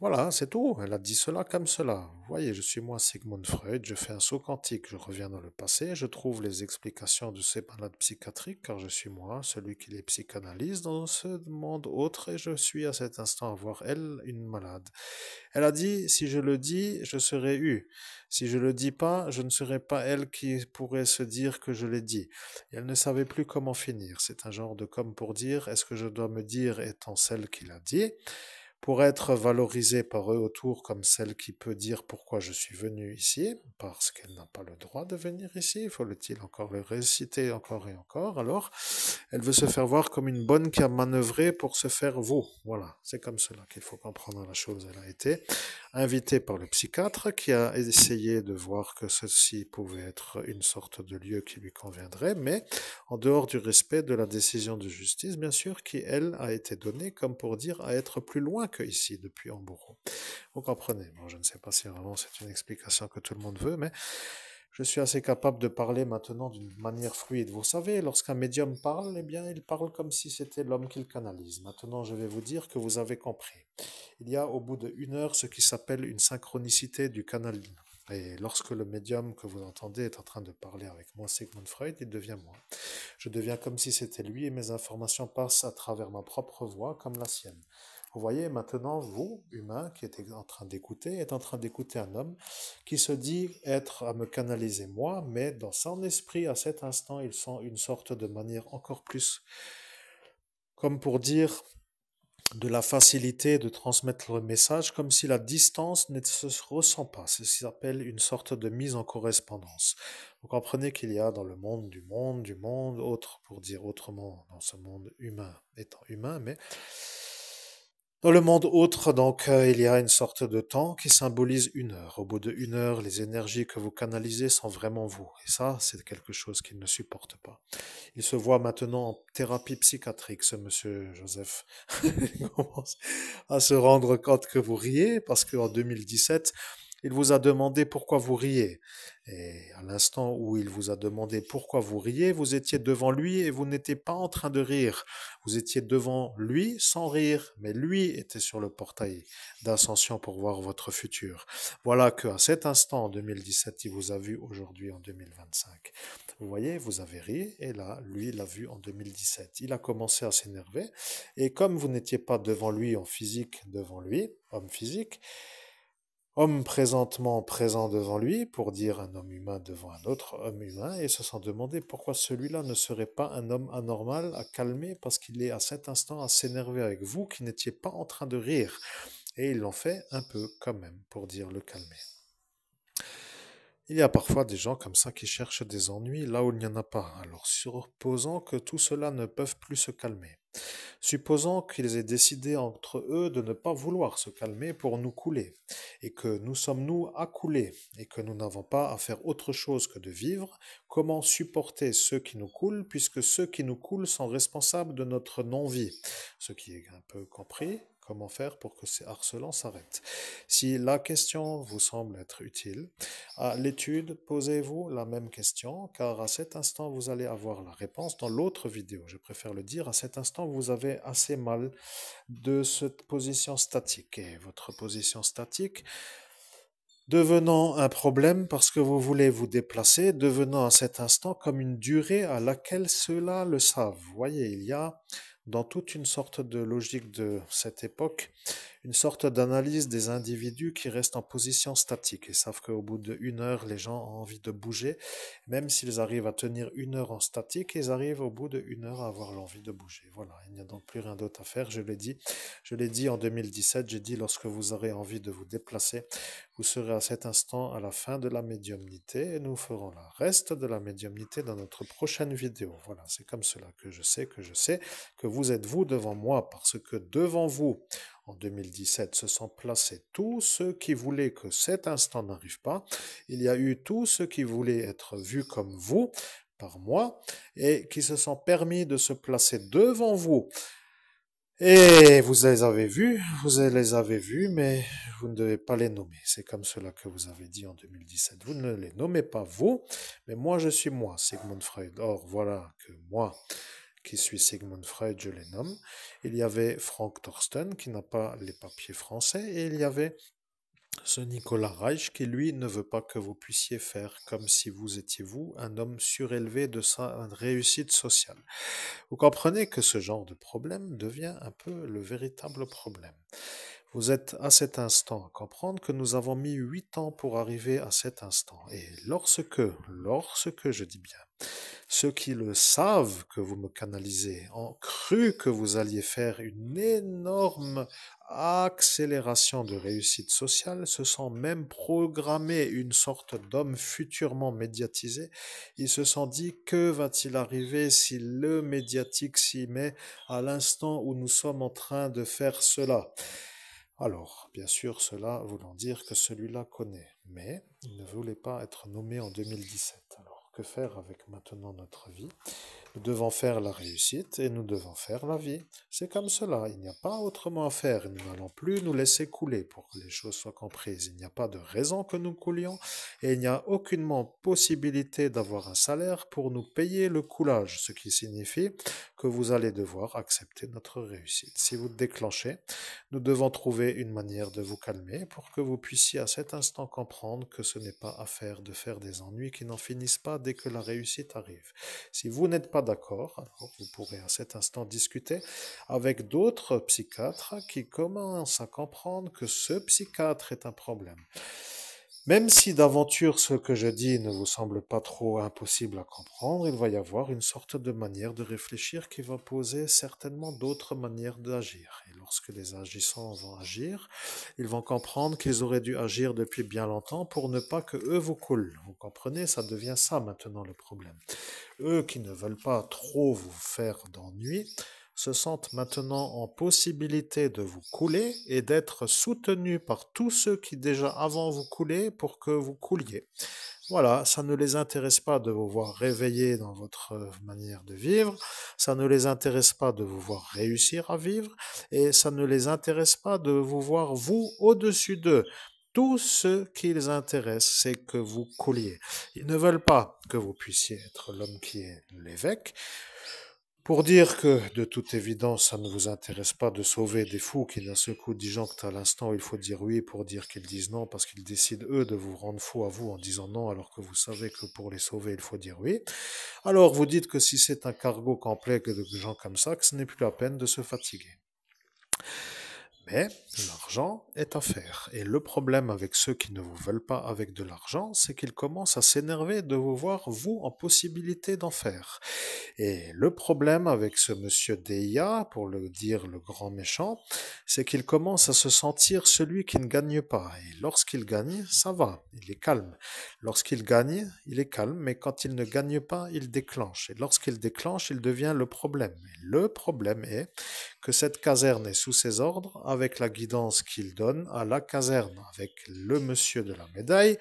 Voilà, c'est tout. Elle a dit cela comme cela. Vous voyez, je suis moi Sigmund Freud, je fais un saut quantique, je reviens dans le passé, je trouve les explications de ces malades psychiatriques, car je suis moi, celui qui les psychanalyse dans ce monde autre, et je suis à cet instant à voir elle, une malade. Elle a dit, si je le dis, je serai eu. Si je le dis pas, je ne serai pas elle qui pourrait se dire que je l'ai dit. Et elle ne savait plus comment finir. C'est un genre de comme pour dire, est-ce que je dois me dire étant celle qui l'a dit? Pour être valorisée par eux autour comme celle qui peut dire pourquoi je suis venu ici, parce qu'elle n'a pas le droit de venir ici, faut-il encore le réciter encore et encore, alors elle veut se faire voir comme une bonne qui a manœuvré pour se faire vous. Voilà, c'est comme cela qu'il faut comprendre la chose. Elle a été invitée par le psychiatre qui a essayé de voir que ceci pouvait être une sorte de lieu qui lui conviendrait, mais en dehors du respect de la décision de justice, bien sûr, qui, elle, a été donnée comme pour dire à être plus loin que ici, depuis Hambourg. Vous comprenez? Bon, je ne sais pas si vraiment c'est une explication que tout le monde veut, mais je suis assez capable de parler maintenant d'une manière fluide. Vous savez, lorsqu'un médium parle, eh bien, il parle comme si c'était l'homme qu'il canalise. Maintenant, je vais vous dire que vous avez compris. Il y a au bout d'une heure ce qui s'appelle une synchronicité du canal. Et lorsque le médium que vous entendez est en train de parler avec moi, Sigmund Freud, il devient moi. Je deviens comme si c'était lui et mes informations passent à travers ma propre voix comme la sienne. Vous voyez, maintenant, vous, humain, qui êtes en train d'écouter, êtes en train d'écouter un homme qui se dit être à me canaliser moi, mais dans son esprit, à cet instant, ils sont une sorte de manière encore plus, comme pour dire, de la facilité de transmettre le message, comme si la distance ne se ressent pas. C'est ce qui s'appelle une sorte de mise en correspondance. Vous comprenez qu'il y a dans le du monde, autre, pour dire autrement, dans ce monde humain, étant humain, mais dans le monde autre, donc, il y a une sorte de temps qui symbolise une heure. Au bout de une heure, les énergies que vous canalisez sont vraiment vous. Et ça, c'est quelque chose qu'il ne supporte pas. Il se voit maintenant en thérapie psychiatrique, ce monsieur Joseph. Il commence à se rendre compte que vous riez, parce qu'en 2017, Il vous a demandé pourquoi vous riez. Et à l'instant où il vous a demandé pourquoi vous riez, vous étiez devant lui et vous n'étiez pas en train de rire. Vous étiez devant lui sans rire, mais lui était sur le portail d'ascension pour voir votre futur. Voilà qu'à cet instant, en 2017, il vous a vu aujourd'hui en 2025. Vous voyez, vous avez ri, et là, lui, il l'a vu en 2017. Il a commencé à s'énerver, et comme vous n'étiez pas devant lui en physique, devant lui, homme physique, homme présentement présent devant lui, pour dire un homme humain devant un autre homme humain, et se sont demandé pourquoi celui-là ne serait pas un homme anormal à calmer, parce qu'il est à cet instant à s'énerver avec vous, qui n'étiez pas en train de rire. Et ils l'ont fait un peu quand même, pour dire le calmer. Il y a parfois des gens comme ça qui cherchent des ennuis là où il n'y en a pas. Alors supposons que tout cela ne peuvent plus se calmer. Supposons qu'ils aient décidé entre eux de ne pas vouloir se calmer pour nous couler, et que nous sommes nous à couler, et que nous n'avons pas à faire autre chose que de vivre. Comment supporter ceux qui nous coulent, puisque ceux qui nous coulent sont responsables de notre non-vie? Ce qui est un peu compris. Comment faire pour que ces harcelants s'arrêtent? Si la question vous semble être utile, à l'étude, posez-vous la même question, car à cet instant, vous allez avoir la réponse dans l'autre vidéo. Je préfère le dire, à cet instant, vous avez assez mal de cette position statique. Et votre position statique devenant un problème parce que vous voulez vous déplacer, devenant à cet instant comme une durée à laquelle ceux-là le savent. Vous voyez, il y a dans toute une sorte de logique de cette époque, une sorte d'analyse des individus qui restent en position statique et savent qu'au bout d'une heure, les gens ont envie de bouger. Même s'ils arrivent à tenir une heure en statique, ils arrivent au bout d'une heure à avoir l'envie de bouger. Voilà, il n'y a donc plus rien d'autre à faire. Je l'ai dit en 2017, j'ai dit lorsque vous aurez envie de vous déplacer, vous serez à cet instant à la fin de la médiumnité et nous ferons le reste de la médiumnité dans notre prochaine vidéo. Voilà, c'est comme cela que je sais que vous êtes vous devant moi parce que devant vous, en 2017, se sont placés tous ceux qui voulaient que cet instant n'arrive pas. Il y a eu tous ceux qui voulaient être vus comme vous par moi et qui se sont permis de se placer devant vous. Et vous les avez vus, mais vous ne devez pas les nommer. C'est comme cela que vous avez dit en 2017. Vous ne les nommez pas vous, mais moi je suis moi, Sigmund Freud. Or, voilà que moi, qui suis Sigmund Freud, je les nomme. Il y avait Frank Thorsten, qui n'a pas les papiers français, et il y avait ce Nicolas Reich qui, lui, ne veut pas que vous puissiez faire comme si vous étiez vous, un homme surélevé de sa réussite sociale. Vous comprenez que ce genre de problème devient un peu le véritable problème. Vous êtes à cet instant à comprendre que nous avons mis 8 ans pour arriver à cet instant. Et lorsque je dis bien, ceux qui le savent que vous me canalisez ont cru que vous alliez faire une énorme accélération de réussite sociale, se sont même programmés une sorte d'homme futurement médiatisé. Ils se sont dit que va-t-il arriver si le médiatique s'y met à l'instant où nous sommes en train de faire cela. Alors, bien sûr, cela voulant dire que celui-là connaît, mais il ne voulait pas être nommé en 2017. Alors, que faire avec maintenant notre vie? Nous devons faire la réussite et nous devons faire la vie. C'est comme cela, il n'y a pas autrement à faire et nous n'allons plus nous laisser couler pour que les choses soient comprises. Il n'y a pas de raison que nous coulions et il n'y a aucunement possibilité d'avoir un salaire pour nous payer le coulage, ce qui signifie que vous allez devoir accepter notre réussite. Si vous déclenchez, nous devons trouver une manière de vous calmer pour que vous puissiez à cet instant comprendre que ce n'est pas affaire de faire des ennuis qui n'en finissent pas dès que la réussite arrive. Si vous n'êtes pas d'accord, alors vous pourrez à cet instant discuter avec d'autres psychiatres qui commencent à comprendre que ce psychiatre est un problème. Même si d'aventure ce que je dis ne vous semble pas trop impossible à comprendre, il va y avoir une sorte de manière de réfléchir qui va poser certainement d'autres manières d'agir. Et lorsque les agissants vont agir, ils vont comprendre qu'ils auraient dû agir depuis bien longtemps pour ne pas que eux vous coulent. Vous comprenez, ça devient ça maintenant le problème. Eux qui ne veulent pas trop vous faire d'ennui, se sentent maintenant en possibilité de vous couler et d'être soutenus par tous ceux qui déjà avant vous coulaient pour que vous couliez. Voilà, ça ne les intéresse pas de vous voir réveiller dans votre manière de vivre, ça ne les intéresse pas de vous voir réussir à vivre, et ça ne les intéresse pas de vous voir vous au-dessus d'eux. Tout ce qui les intéresse, c'est que vous couliez. Ils ne veulent pas que vous puissiez être l'homme qui est l'évêque. Pour dire que, de toute évidence, ça ne vous intéresse pas de sauver des fous qui d'un seul coup disjonctent à l'instant où il faut dire oui pour dire qu'ils disent non parce qu'ils décident eux de vous rendre fou à vous en disant non alors que vous savez que pour les sauver il faut dire oui. Alors vous dites que si c'est un cargo complet de gens comme ça, que ce n'est plus la peine de se fatiguer. Mais l'argent est à faire. Et le problème avec ceux qui ne vous veulent pas avec de l'argent, c'est qu'ils commencent à s'énerver de vous voir, vous, en possibilité d'en faire. Et le problème avec ce monsieur Deia, pour le dire le grand méchant, c'est qu'il commence à se sentir celui qui ne gagne pas. Et lorsqu'il gagne, ça va, il est calme. Lorsqu'il gagne, il est calme, mais quand il ne gagne pas, il déclenche. Et lorsqu'il déclenche, il devient le problème. Et le problème est que cette caserne est sous ses ordres, avec la guidance qu'il donne à la caserne, avec le monsieur de la médaille,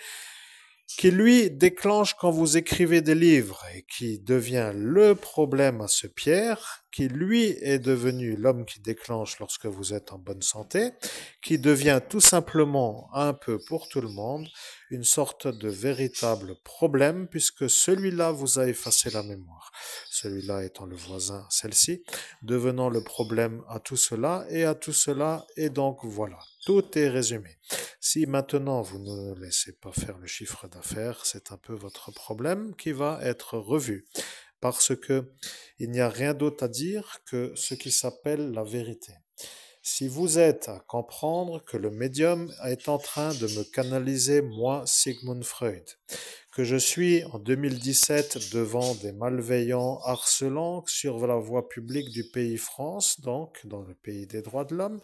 qui lui déclenche quand vous écrivez des livres et qui devient le problème à ce Pierre, qui lui est devenu l'homme qui déclenche lorsque vous êtes en bonne santé, qui devient tout simplement un peu pour tout le monde une sorte de véritable problème puisque celui-là vous a effacé la mémoire. Celui-là étant le voisin, celle-ci, devenant le problème à tout cela et à tout cela et donc voilà. Tout est résumé. Si maintenant vous ne laissez pas faire le chiffre d'affaires, c'est un peu votre problème qui va être revu. Parce que il n'y a rien d'autre à dire que ce qui s'appelle la vérité. Si vous êtes à comprendre que le médium est en train de me canaliser, moi, Sigmund Freud, que je suis en 2017 devant des malveillants harcelants sur la voie publique du pays France, donc dans le pays des droits de l'homme,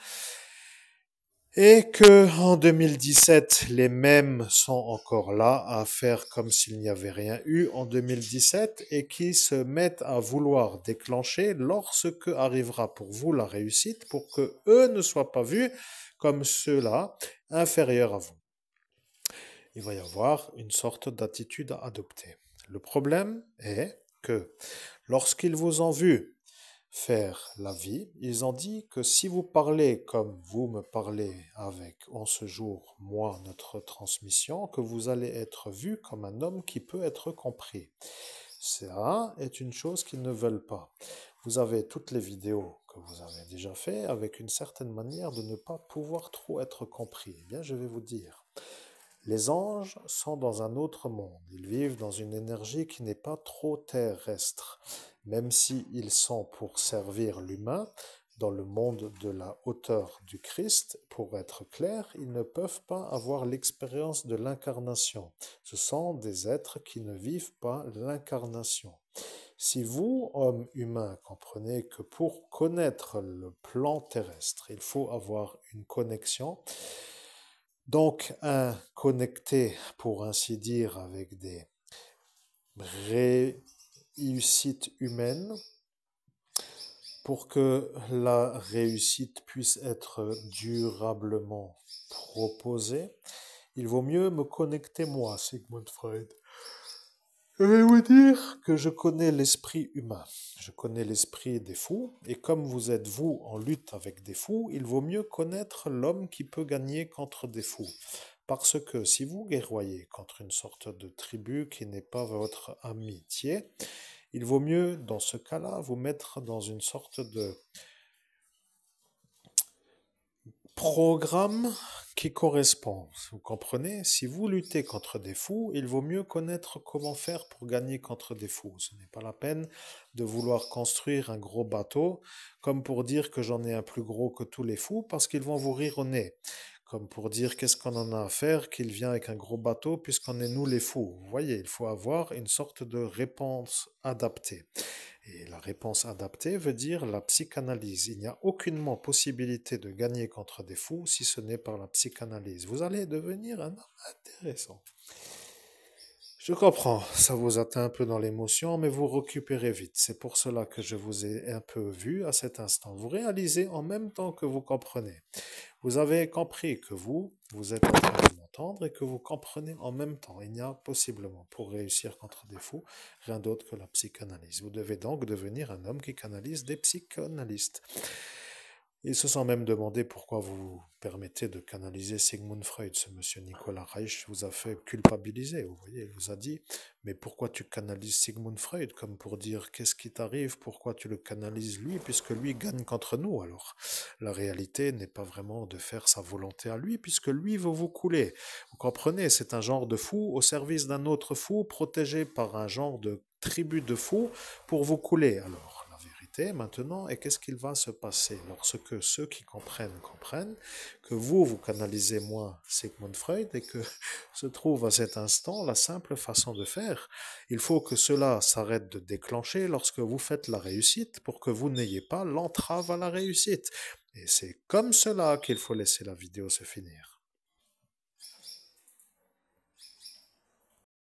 et que en 2017, les mêmes sont encore là à faire comme s'il n'y avait rien eu en 2017 et qui se mettent à vouloir déclencher lorsque arrivera pour vous la réussite pour que eux ne soient pas vus comme ceux-là inférieurs à vous. Il va y avoir une sorte d'attitude à adopter. Le problème est que lorsqu'ils vous ont vu faire la vie, ils ont dit que si vous parlez comme vous me parlez avec en ce jour, moi, notre transmission, que vous allez être vu comme un homme qui peut être compris. Ça est une chose qu'ils ne veulent pas. Vous avez toutes les vidéos que vous avez déjà fait avec une certaine manière de ne pas pouvoir trop être compris. Eh bien, je vais vous dire. Les anges sont dans un autre monde. Ils vivent dans une énergie qui n'est pas trop terrestre. Même s'ils sont pour servir l'humain, dans le monde de la hauteur du Christ, pour être clair, ils ne peuvent pas avoir l'expérience de l'incarnation. Ce sont des êtres qui ne vivent pas l'incarnation. Si vous, homme humain, comprenez que pour connaître le plan terrestre, il faut avoir une connexion, donc un connecté, pour ainsi dire, avec des réussites humaines, pour que la réussite puisse être durablement proposée, il vaut mieux me connecter moi, Sigmund Freud. Je vais vous dire que je connais l'esprit humain, je connais l'esprit des fous, et comme vous êtes vous en lutte avec des fous, il vaut mieux connaître l'homme qui peut gagner contre des fous. Parce que si vous guerroyez contre une sorte de tribu qui n'est pas votre amitié, il vaut mieux, dans ce cas-là, vous mettre dans une sorte de programme qui correspond. Vous comprenez? Si vous luttez contre des fous, il vaut mieux connaître comment faire pour gagner contre des fous. Ce n'est pas la peine de vouloir construire un gros bateau comme pour dire que j'en ai un plus gros que tous les fous parce qu'ils vont vous rire au nez. Comme pour dire qu'est-ce qu'on en a à faire qu'il vient avec un gros bateau puisqu'on est nous les fous. Vous voyez, il faut avoir une sorte de réponse adaptée. Et la réponse adaptée veut dire la psychanalyse. Il n'y a aucunement possibilité de gagner contre des fous si ce n'est par la psychanalyse. Vous allez devenir un homme intéressant. Je comprends, ça vous atteint un peu dans l'émotion, mais vous récupérez vite. C'est pour cela que je vous ai un peu vu à cet instant. Vous réalisez en même temps que vous comprenez. Vous avez compris que vous êtes en train de m'entendre et que vous comprenez en même temps. Il n'y a possiblement, pour réussir contre des fous, rien d'autre que la psychanalyse. Vous devez donc devenir un homme qui canalise des psychanalystes. Ils se sont même demandé pourquoi vous permettez de canaliser Sigmund Freud. Ce monsieur Nicolas Reich vous a fait culpabiliser, vous voyez, il vous a dit, mais pourquoi tu canalises Sigmund Freud? Comme pour dire, qu'est-ce qui t'arrive? Pourquoi tu le canalises lui? Puisque lui gagne contre nous. Alors, la réalité n'est pas vraiment de faire sa volonté à lui, puisque lui veut vous couler. Vous comprenez, c'est un genre de fou au service d'un autre fou, protégé par un genre de tribu de fous pour vous couler. Alors, la vérité maintenant est qu'est-ce qu'il va se passer lorsque ceux qui comprennent comprennent que vous canalisez moi Sigmund Freud et que se trouve à cet instant la simple façon de faire. Il faut que cela s'arrête de déclencher lorsque vous faites la réussite pour que vous n'ayez pas l'entrave à la réussite. Et c'est comme cela qu'il faut laisser la vidéo se finir.